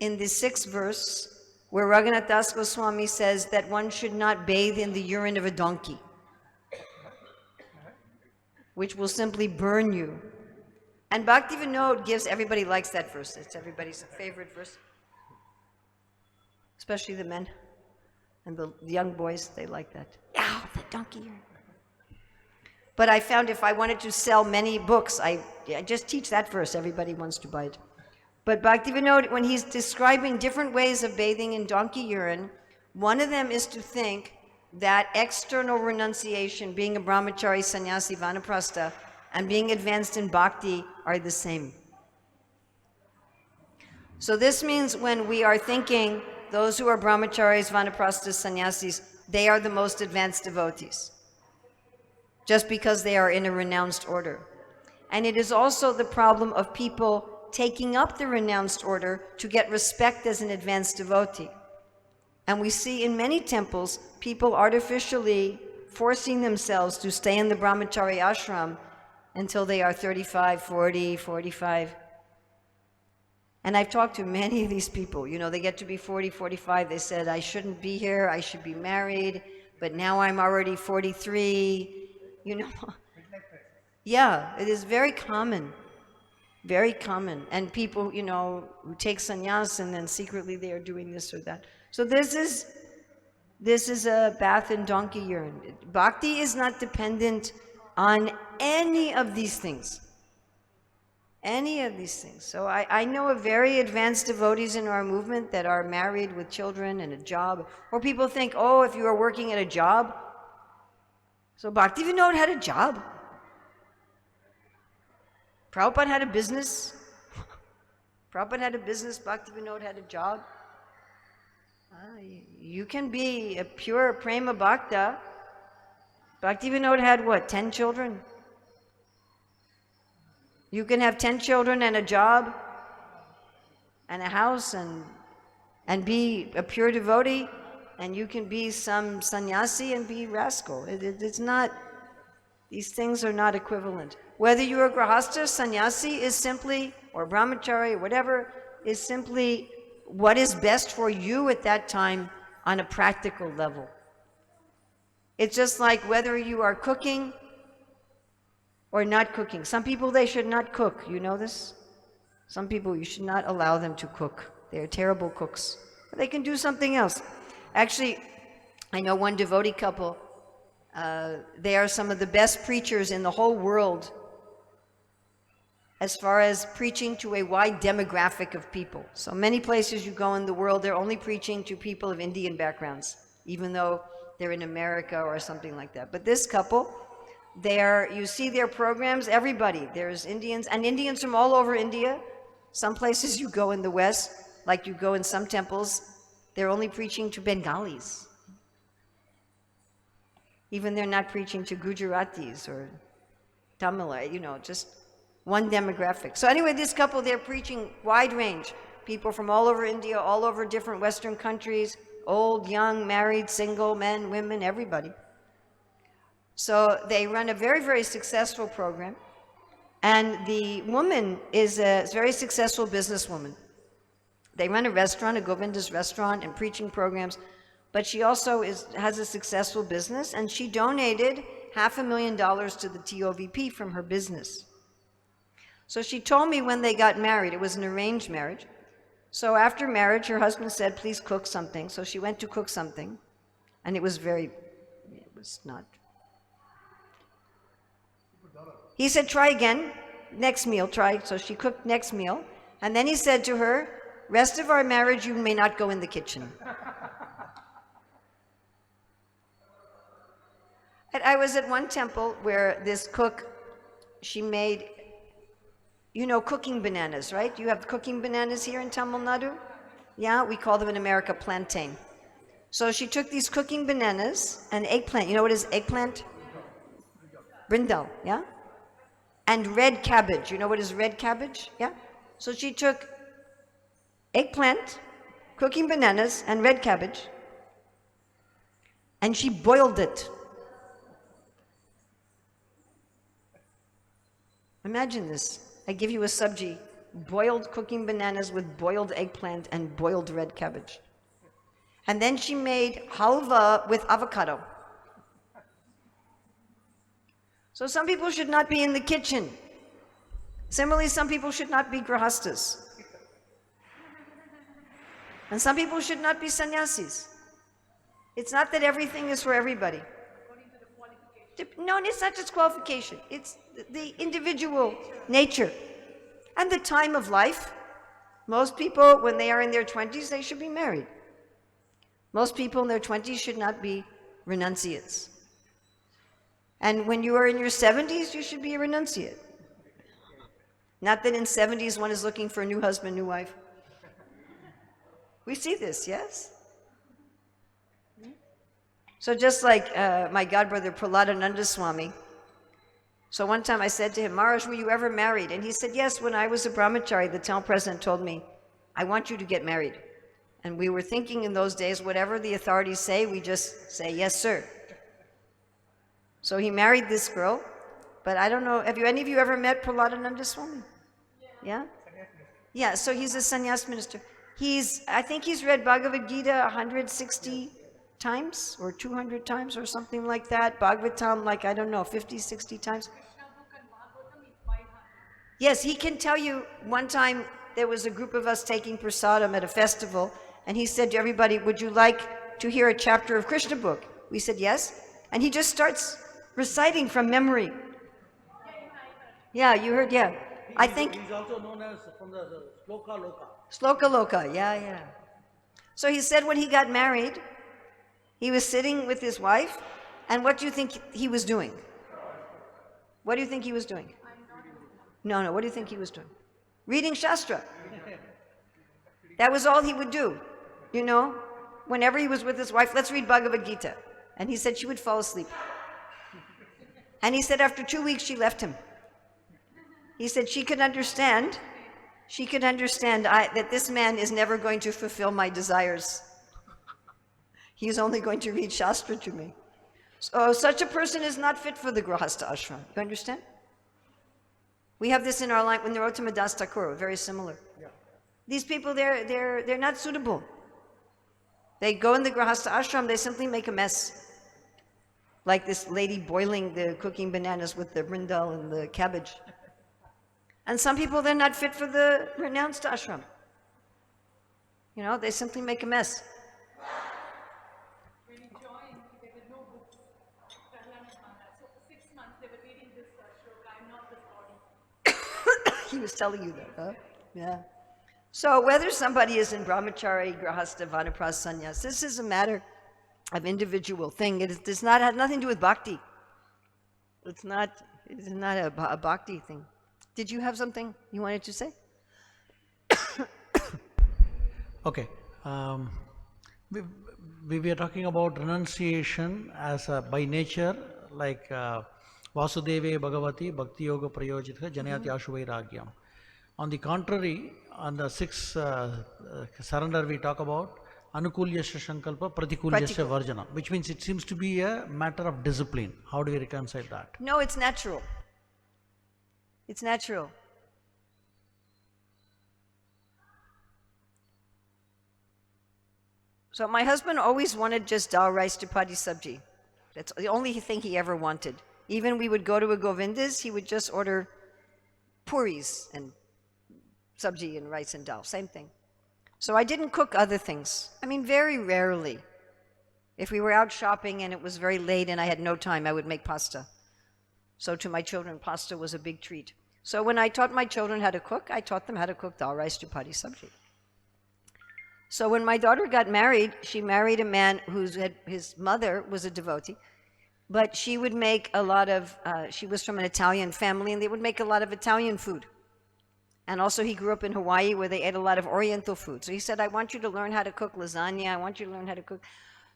in the 6th verse, where Raghunath Das Goswami says that one should not bathe in the urine of a donkey, which will simply burn you. And Bhaktivinoda gives, everybody likes that verse. It's everybody's favorite verse, especially the men and the young boys, they like that. Ow, the donkey urine. But I found if I wanted to sell many books, I just teach that verse. Everybody wants to buy it. But Bhaktivinoda, when he's describing different ways of bathing in donkey urine, one of them is to think that external renunciation, being a brahmachari, sannyasi, vanaprastha, and being advanced in bhakti are the same. So this means when we are thinking those who are brahmacharis, vanaprasthas, sannyasis, they are the most advanced devotees, just because they are in a renounced order. And it is also the problem of people taking up the renounced order to get respect as an advanced devotee. And we see in many temples, people artificially forcing themselves to stay in the brahmachari ashram until they are 35, 40, 45. And I've talked to many of these people. You know, they get to be 40, 45. They said, I shouldn't be here. I should be married. But now I'm already 43. you know. Yeah, it is very common. Very common. And people, who take sannyas and then secretly they are doing this or that. So this is a bath in donkey urine. Bhakti is not dependent on any of these things. Any of these things. So I know of very advanced devotees in our movement that are married with children and a job. Or people think, oh, if you are working at a job. So Bhaktivinoda had a job. Prabhupada had a business. Prabhupada had a business, Bhaktivinoda had a job. You can be a pure prema bhakta. Bhaktivinoda had what, 10 children? You can have 10 children and a job and a house and be a pure devotee, and you can be some sannyasi and be rascal. It's not, these things are not equivalent. Whether you're a grahastha, sannyasi is simply, or brahmachari, or whatever, is simply what is best for you at that time on a practical level. It's just like whether you are cooking or not cooking. Some people, they should not cook. You know this? Some people, you should not allow them to cook. They're terrible cooks. They can do something else. Actually, I know one devotee couple. They are some of the best preachers in the whole world as far as preaching to a wide demographic of people. So many places you go in the world, they're only preaching to people of Indian backgrounds, even though they're in America or something like that. But this couple, you see their programs, everybody. There's Indians, and Indians from all over India. Some places you go in the West, like you go in some temples, they're only preaching to Bengalis. Even they're not preaching to Gujaratis or Tamil, just one demographic. So anyway, this couple, they're preaching wide range. People from all over India, all over different Western countries, old, young, married, single, men, women, everybody. So they run a very, very successful program. And the woman is a very successful businesswoman. They run a restaurant, a Govinda's restaurant, and preaching programs. But she also has a successful business, and she donated $500,000 to the TOVP from her business. So she told me when they got married, it was an arranged marriage. So after marriage, her husband said, please cook something. So she went to cook something, and it was not. He said, try again, next meal, try. So she cooked next meal, and then he said to her, rest of our marriage, you may not go in the kitchen. And I was at one temple where this cook, she made, cooking bananas, right? You have cooking bananas here in Tamil Nadu? Yeah, we call them in America plantain. So she took these cooking bananas and eggplant. You know what is eggplant? Brindal, yeah? And red cabbage. You know what is red cabbage? Yeah? So she took eggplant, cooking bananas, and red cabbage, and she boiled it. Imagine this. I give you a sabji, boiled cooking bananas with boiled eggplant and boiled red cabbage. And then she made halva with avocado. So some people should not be in the kitchen. Similarly, some people should not be grahastas. And some people should not be sannyasis. It's not that everything is for everybody. No, it's not just qualification. It's the individual nature and the time of life. Most people, when they are in their 20s, they should be married. Most people in their 20s should not be renunciates. And when you are in your 70s, you should be a renunciate. Not that in 70s one is looking for a new husband, new wife. We see this, yes? So just like my godbrother Prahladananda Swami. So one time I said to him, Maharaj, were you ever married? And he said, yes, when I was a brahmachari, the town president told me, I want you to get married. And we were thinking in those days, whatever the authorities say, we just say, yes, sir. So he married this girl, but I don't know, have any of you ever met Prahladananda Swami? Yeah? Yeah, so he's a sannyas minister. I think he's read Bhagavad Gita 160 times or 200 times or something like that. Bhagavatam, like, I don't know, 50, 60 times. Yes, he can tell you. One time there was a group of us taking prasadam at a festival, and he said to everybody, would you like to hear a chapter of Krishna book? We said yes. And he just starts reciting from memory. Yeah, you heard, yeah. I think
He's also known as from the Sloka Loka.
Sloka Loka, yeah. So he said when he got married, he was sitting with his wife, and what do you think he was doing? What do you think he was doing? No, what do you think he was doing? Reading Shastra. That was all he would do, you know? Whenever he was with his wife, let's read Bhagavad Gita. And he said she would fall asleep. And he said after 2 weeks, she left him. He said she could understand that this man is never going to fulfill my desires. He's only going to read Shastra to me. So such a person is not fit for the Grahastha ashram. You understand? We have this in our line when Narottama Das Thakur, very similar.
Yeah.
These people, they're not suitable. They go in the Grahastha ashram, they simply make a mess. Like this lady cooking bananas with the brindal and the cabbage. And some people, they're not fit for the renounced ashram. You know, they simply make a mess.
When he joined, there were no books. Prahlad Maharaj. So for 6 months, they were reading this shloka, I'm not this body.
He was telling you that, huh? Yeah. So whether somebody is in brahmachari, grahastha, vanaprastha, sannyas, this is a matter of individual thing. It does not have nothing to do with bhakti. It's not a bhakti thing. Did you have something you wanted to say?
Okay. We were talking about renunciation as by nature, like Vasudeve Bhagavati Bhakti Yoga Prayojita Janayati Ashuvairagyam. On the contrary, on the sixth surrender, we talk about Anukulyasya Sankalpa Pratikulyasya Varjana, which means it seems to be a matter of discipline. How do we reconcile that?
No, it's natural. It's natural. So my husband always wanted just dal rice chapati sabji. That's the only thing he ever wanted. Even we would go to a Govinda's, he would just order puris and sabji and rice and dal, same thing. So I didn't cook other things. I mean, very rarely. If we were out shopping and it was very late and I had no time, I would make pasta. So to my children, pasta was a big treat. So when I taught my children how to cook, I taught them how to cook dal rice chapati sabji. So when my daughter got married, she married a man his mother was a devotee, but she would make a lot of, she was from an Italian family, and they would make a lot of Italian food. And also he grew up in Hawaii where they ate a lot of Oriental food. So he said, I want you to learn how to cook lasagna, I want you to learn how to cook.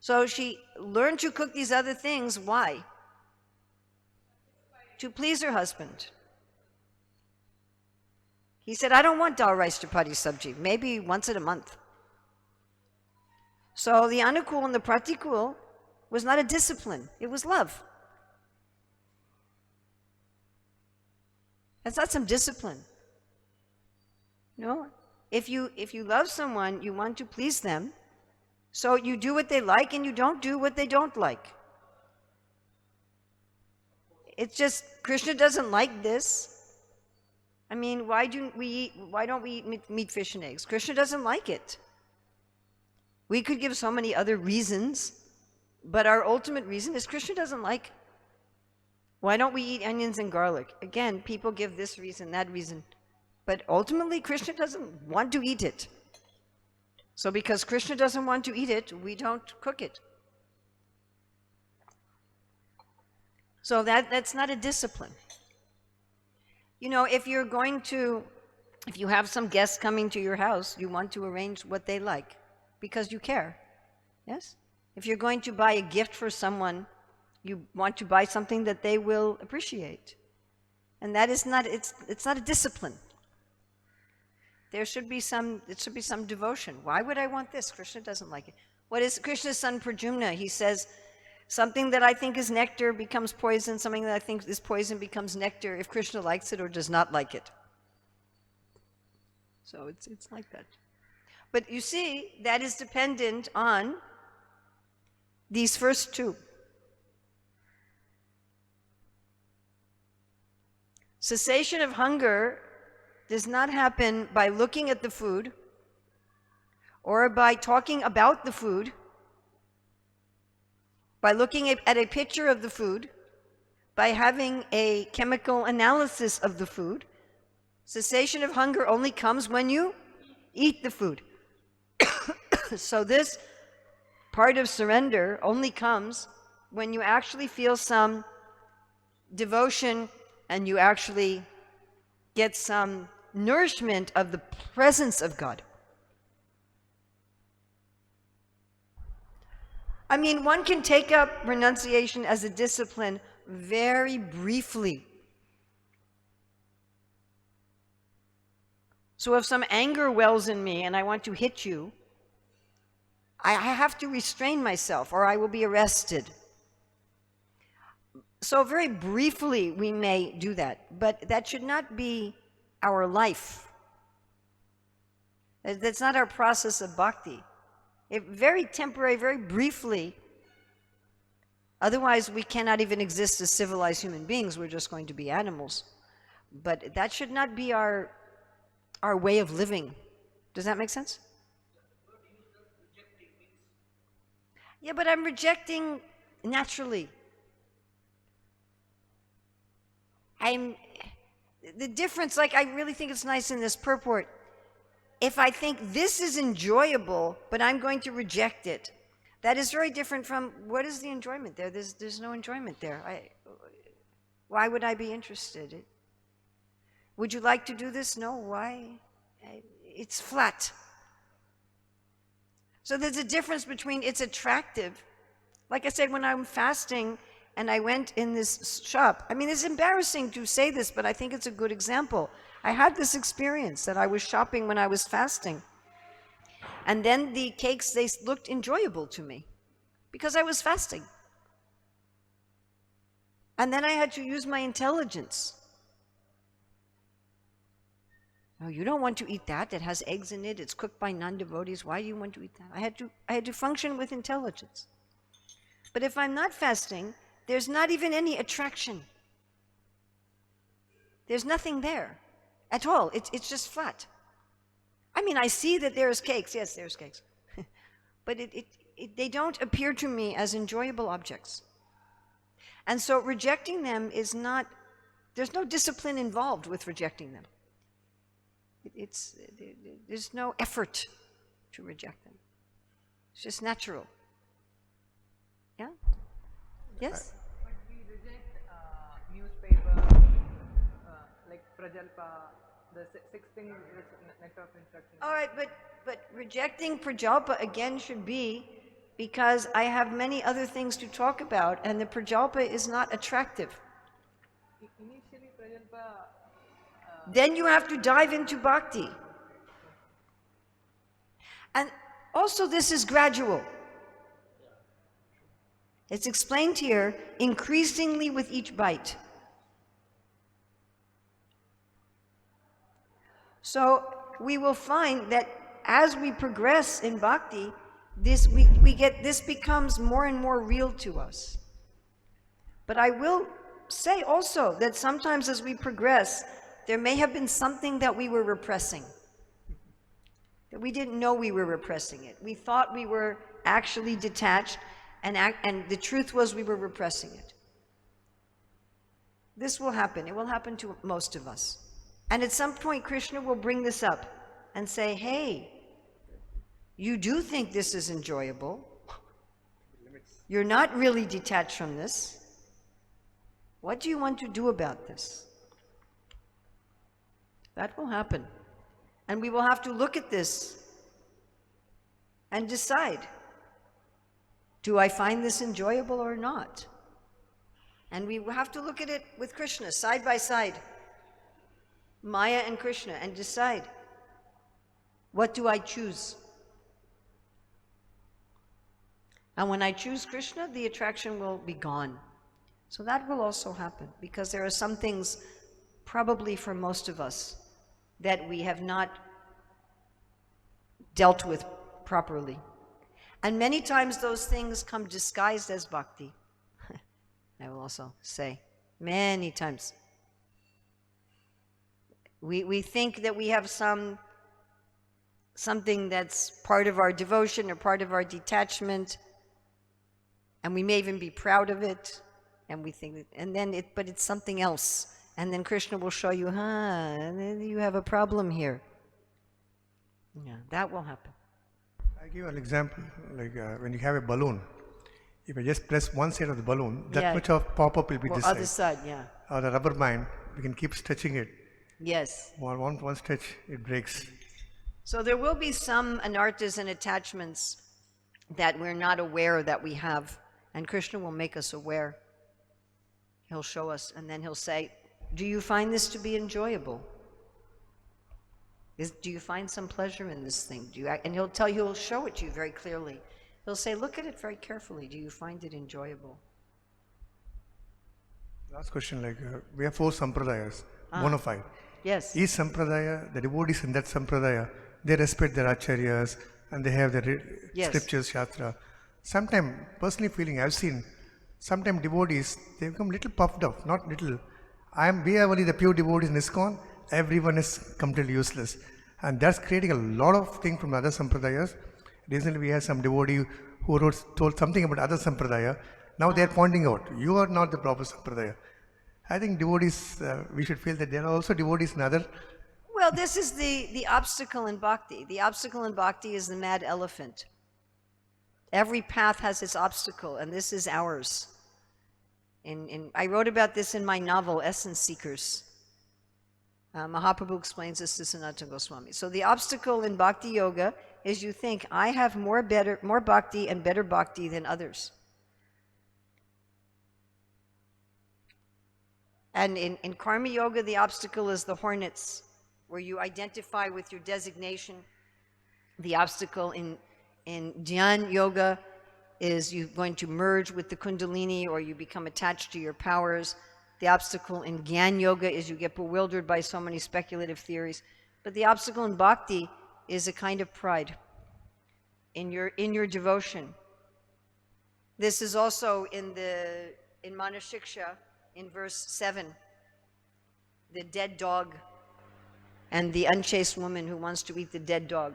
So she learned to cook these other things. Why? To please her husband. He said, I don't want dal rice chapati sabji, maybe once a month. So the anukul and the pratikul was not a discipline, it was love. That's not some discipline. No? If you love someone, you want to please them, so you do what they like and you don't do what they don't like. It's just, Krishna doesn't like this. I mean, why don't we eat meat, fish, and eggs? Krishna doesn't like it. We could give so many other reasons, but our ultimate reason is Krishna doesn't like. Why don't we eat onions and garlic? Again, people give this reason, that reason. But ultimately, Krishna doesn't want to eat it. So because Krishna doesn't want to eat it, we don't cook it. So that's not a discipline. You know, if you have some guests coming to your house, you want to arrange what they like because you care. Yes? If you're going to buy a gift for someone, you want to buy something that they will appreciate. And that is not, it's not a discipline. It should be some devotion. Why would I want this? Krishna doesn't like it. What is Krishna's son Pradyumna? He says, something that I think is nectar becomes poison, something that I think is poison becomes nectar if Krishna likes it or does not like it. So it's like that. But you see, that is dependent on These first two. Cessation of hunger does not happen by looking at the food or by talking about the food, by looking at a picture of the food, by having a chemical analysis of the food. Cessation of hunger only comes when you eat the food. So this part of surrender only comes when you actually feel some devotion and you actually get some nourishment of the presence of God. I mean, one can take up renunciation as a discipline very briefly. So if some anger wells in me and I want to hit you, I have to restrain myself or I will be arrested. So very briefly we may do that, but that should not be our life. That's not our process of bhakti. Very temporary, very briefly. Otherwise, we cannot even exist as civilized human beings. We're just going to be animals. But that should not be our way of living. Does that make sense? Yeah, but I'm rejecting naturally. The difference, like I really think it's nice in this purport. If I think this is enjoyable, but I'm going to reject it, that is very different from what is the enjoyment there? There's no enjoyment there. Why would I be interested? Would you like to do this? No, why? It's flat. So there's a difference between it's attractive. Like I said, when I'm fasting and I went in this shop, I mean, it's embarrassing to say this, but I think it's a good example. I had this experience that I was shopping when I was fasting. And then the cakes, they looked enjoyable to me because I was fasting. And then I had to use my intelligence. No, you don't want to eat that. It has eggs in it. It's cooked by non-devotees. Why do you want to eat that? I had to function with intelligence. But if I'm not fasting, there's not even any attraction. There's nothing there at all. It's just flat. I mean, I see that there's cakes. Yes, there's cakes. But they don't appear to me as enjoyable objects. And so rejecting them is not, there's no discipline involved with rejecting them. There's no effort to reject them. It's just natural. Yeah? Yes?
But we reject newspaper, like Prajalpa, the sixth thing which net of instruction.
All right, but rejecting Prajalpa again should be because I have many other things to talk about and the Prajalpa is not attractive.
Initially, Prajalpa.
Then you have to dive into bhakti. And also this is gradual. It's explained here, increasingly with each bite. So we will find that as we progress in bhakti, this becomes more and more real to us. But I will say also that sometimes as we progress, there may have been something that we were repressing. That we didn't know we were repressing it. We thought we were actually detached, and the truth was we were repressing it. This will happen. It will happen to most of us. And at some point, Krishna will bring this up and say, hey, you do think this is enjoyable. You're not really detached from this. What do you want to do about this? That will happen. And we will have to look at this and decide, do I find this enjoyable or not? And we will have to look at it with Krishna, side by side, Maya and Krishna, and decide, what do I choose? And when I choose Krishna, the attraction will be gone. So that will also happen, because there are some things, probably for most of us, that we have not dealt with properly. And many times those things come disguised as bhakti. I will also say, many times. We think that we have something that's part of our devotion or part of our detachment, and we may even be proud of it, and we think that, but it's something else. And then Krishna will show you, you have a problem here. Yeah, that will happen.
I give an example, like when you have a balloon, if I just press one side of the balloon, that
Yeah.
much of pop-up will be this
Other
side.
side, yeah.
Or the rubber band, we can keep stretching it.
Yes.
One stretch, it breaks.
So there will be some anarthas and attachments that we're not aware that we have, and Krishna will make us aware. He'll show us, and then he'll say, do you find this to be enjoyable? Do you find some pleasure in this thing? And he'll show it to you very clearly. He'll say, look at it very carefully. Do you find it enjoyable?
Last question, like we have 4 sampradayas, bona fide.
Yes.
Each sampradaya, the devotees in that sampradaya, they respect their acharyas and they have their
Yes.
scriptures, shastra. Sometimes, personally feeling, I've seen, sometimes devotees, they become little puffed up, not little. We are only the pure devotees in ISKCON, everyone is completely useless. And that's creating a lot of things from other sampradayas. Recently we had some devotee who told something about other sampradaya. Now they're pointing out, you are not the proper sampradaya. I think devotees, we should feel that there are also devotees in other.
Well, this is the obstacle in bhakti. The obstacle in bhakti is the mad elephant. Every path has its obstacle, and this is ours. I wrote about this in my novel, Essence Seekers. Mahaprabhu explains this to Sanatana Goswami. So the obstacle in bhakti yoga is you think, I have more bhakti and better bhakti than others. And in karma yoga, the obstacle is the hornets, where you identify with your designation. The obstacle in dhyan yoga is you're going to merge with the kundalini, or you become attached to your powers. The obstacle in Gyan yoga is you get bewildered by so many speculative theories. But the obstacle in bhakti is a kind of pride in your devotion. This is also in Manashiksha, in verse 7, the dead dog and the unchaste woman who wants to eat the dead dog,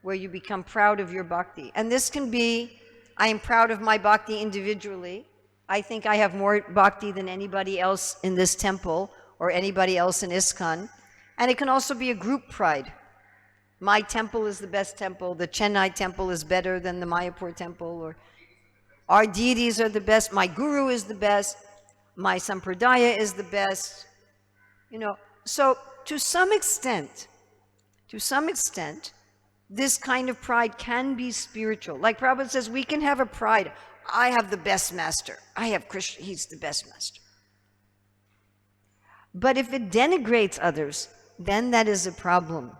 where you become proud of your bhakti. And this can be, I am proud of my bhakti individually. I think I have more bhakti than anybody else in this temple or anybody else in ISKCON. And it can also be a group pride. My temple is the best temple. The Chennai temple is better than the Mayapur temple. Or our deities are the best. My guru is the best. My sampradaya is the best. So to some extent, this kind of pride can be spiritual. Like Prabhupada says, we can have a pride. I have the best master. I have Krishna, he's the best master. But if it denigrates others, then that is a problem.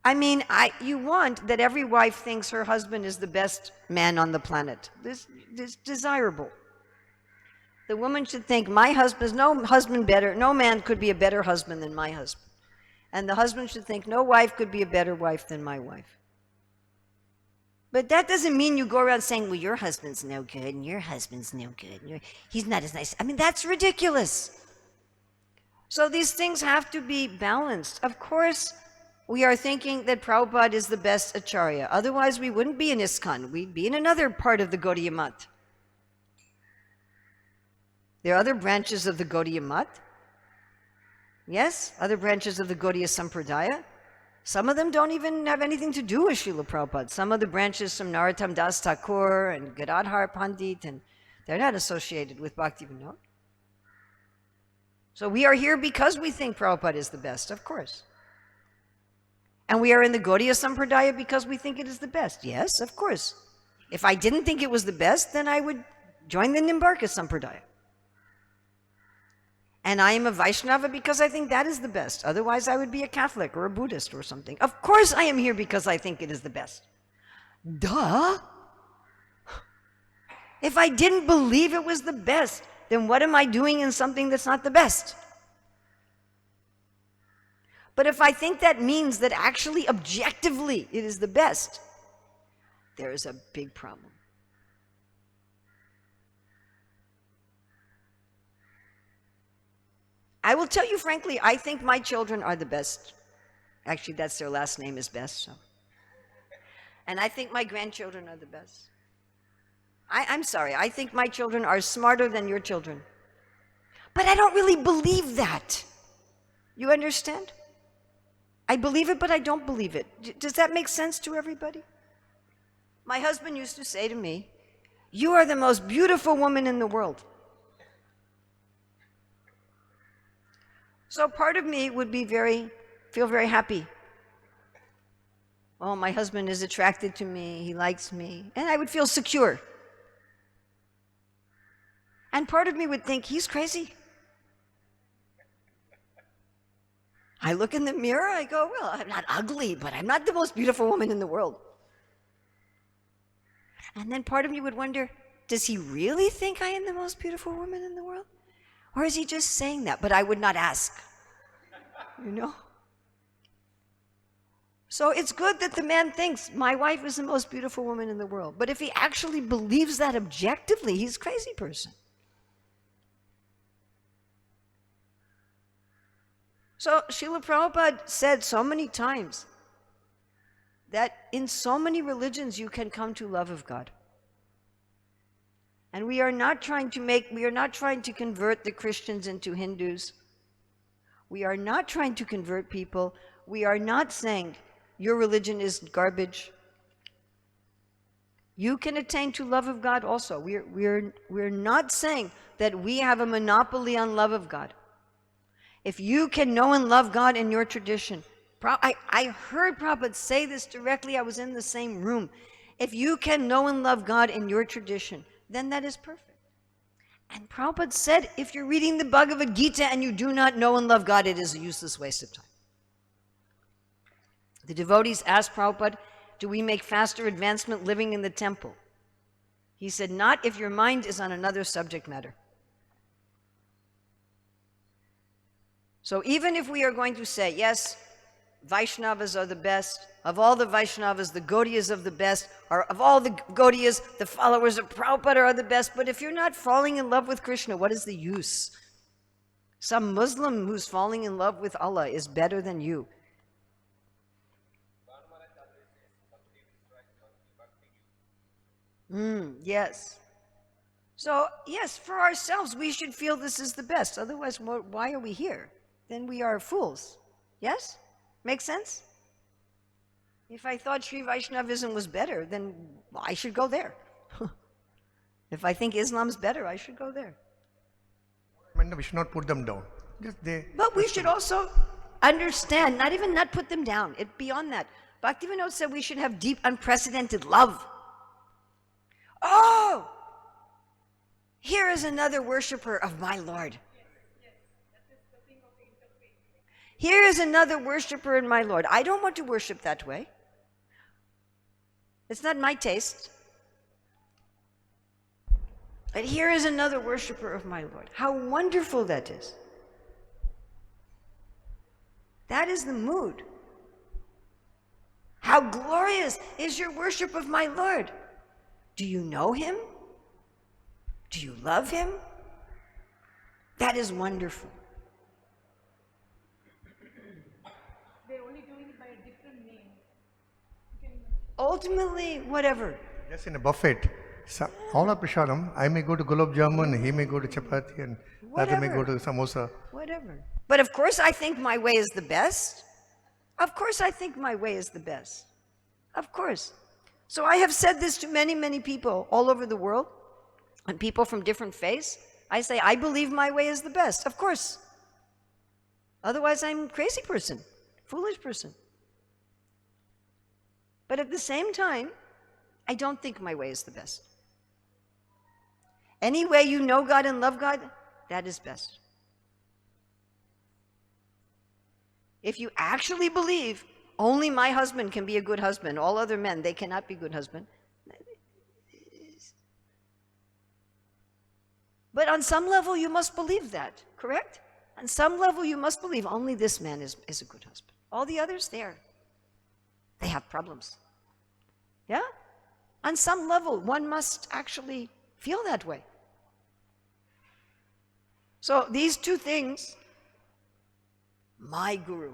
I mean, you want that every wife thinks her husband is the best man on the planet. This is desirable. The woman should think, no man could be a better husband than my husband. And the husband should think, no wife could be a better wife than my wife. But that doesn't mean you go around saying, well, your husband's no good, and your husband's no good, and he's not as nice. I mean, that's ridiculous. So these things have to be balanced. Of course, we are thinking that Prabhupada is the best acharya. Otherwise, we wouldn't be in ISKCON. We'd be in another part of the Gaudiya Math. There are other branches of the Gaudiya Math. Yes, other branches of the Gaudiya Sampradaya. Some of them don't even have anything to do with Srila Prabhupada. Some of the branches from Narottam Das Thakur and Gadadhar Pandit, and they're not associated with Bhaktivinoda. So we are here because we think Prabhupada is the best, of course. And we are in the Gaudiya Sampradaya because we think it is the best. Yes, of course. If I didn't think it was the best, then I would join the Nimbarka Sampradaya. And I am a Vaishnava because I think that is the best. Otherwise, I would be a Catholic or a Buddhist or something. Of course I am here because I think it is the best. Duh! If I didn't believe it was the best, then what am I doing in something that's not the best? But if I think that means that actually, objectively, it is the best, there is a big problem. I will tell you frankly, I think my children are the best. Actually, that's their last name is Best. So. And I think my grandchildren are the best. I'm sorry, I think my children are smarter than your children. But I don't really believe that. You understand? I believe it, but I don't believe it. Does that make sense to everybody? My husband used to say to me, "You are the most beautiful woman in the world." So part of me would be feel very happy. Oh, my husband is attracted to me, he likes me, and I would feel secure. And part of me would think, he's crazy. I look in the mirror, I go, well, I'm not ugly, but I'm not the most beautiful woman in the world. And then part of me would wonder, does he really think I am the most beautiful woman in the world? Or is he just saying that? But I would not ask, you know? So it's good that the man thinks my wife is the most beautiful woman in the world. But if he actually believes that objectively, he's a crazy person. So Srila Prabhupada said so many times that in so many religions you can come to love of God. And we are not trying to convert the Christians into Hindus. We are not trying to convert people. We are not saying your religion is garbage. You can attain to love of God also. We're not saying that we have a monopoly on love of God. If you can know and love God in your tradition, I heard Prabhupada say this directly, I was in the same room. If you can know and love God in your tradition, then that is perfect. And Prabhupada said, if you're reading the Bhagavad Gita and you do not know and love God, it is a useless waste of time. The devotees asked Prabhupada, do we make faster advancement living in the temple? He said, not if your mind is on another subject matter. So even if we are going to say, yes, Vaishnavas are the best, of all the Vaishnavas, the Gaudiyas are the best, or of all the Gaudiyas, the followers of Prabhupada are the best, but if you're not falling in love with Krishna, what is the use? Some Muslim who's falling in love with Allah is better than you. Yes. So, yes, for ourselves, we should feel this is the best. Otherwise, why are we here? Then we are fools. Yes? Make sense? If I thought Sri Vaishnavism was better, then I should go there. If I think Islam's better, I should go there.
We should not put them down.
But we should also understand, not put them down. Beyond that. Bhaktivinoda said we should have deep, unprecedented love. Oh! Here is another worshiper of my Lord. Here is another worshiper in my Lord. I don't want to worship that way. It's not my taste. But here is another worshiper of my Lord. How wonderful that is. That is the mood. How glorious is your worship of my Lord. Do you know him? Do you love him? That is wonderful.
They're only doing it by a different name.
Ultimately, whatever.
Just in a buffet, all are prasadam. I may go to gulab jamun, he may go to chapati, and other may go to samosa.
Whatever. But of course I think my way is the best. Of course I think my way is the best. Of course. So I have said this to many, many people all over the world, and people from different faiths. I say, I believe my way is the best. Of course. Otherwise I'm a crazy person, foolish person. But at the same time, I don't think my way is the best. Any way you know God and love God, that is best. If you actually believe only my husband can be a good husband, all other men, they cannot be good husband. But on some level you must believe that, correct? On some level you must believe only this man is a good husband. All the others, they have problems. Yeah? On some level, one must actually feel that way. So these two things, my guru.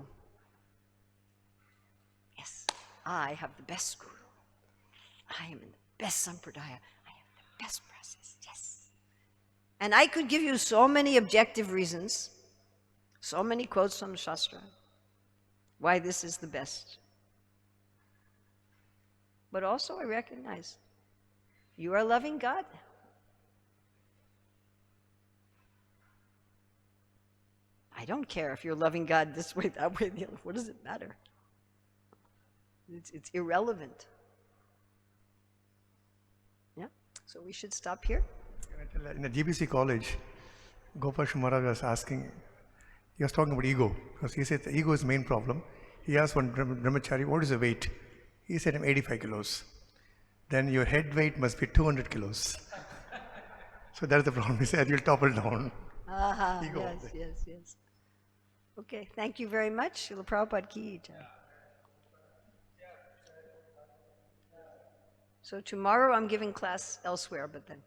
Yes, I have the best guru. I am in the best sampradaya. I have the best process. Yes. And I could give you so many objective reasons, so many quotes from the Shastra, why this is the best. But also I recognize you are loving God. I don't care if you're loving God this way, that way, the other. What does it matter? It's irrelevant. Yeah? So we should stop here.
In the GBC college, Gopal Shumara was asking, he was talking about ego, because he said the ego is the main problem. He asked one brahmachari, what is the weight? He said, I'm 85 kilos. Then your head weight must be 200 kilos. So that's the problem. He said, you'll topple down. Ego.
Yes. Okay, thank you very much. Srila Prabhupada ki jai. So tomorrow I'm giving class elsewhere, but then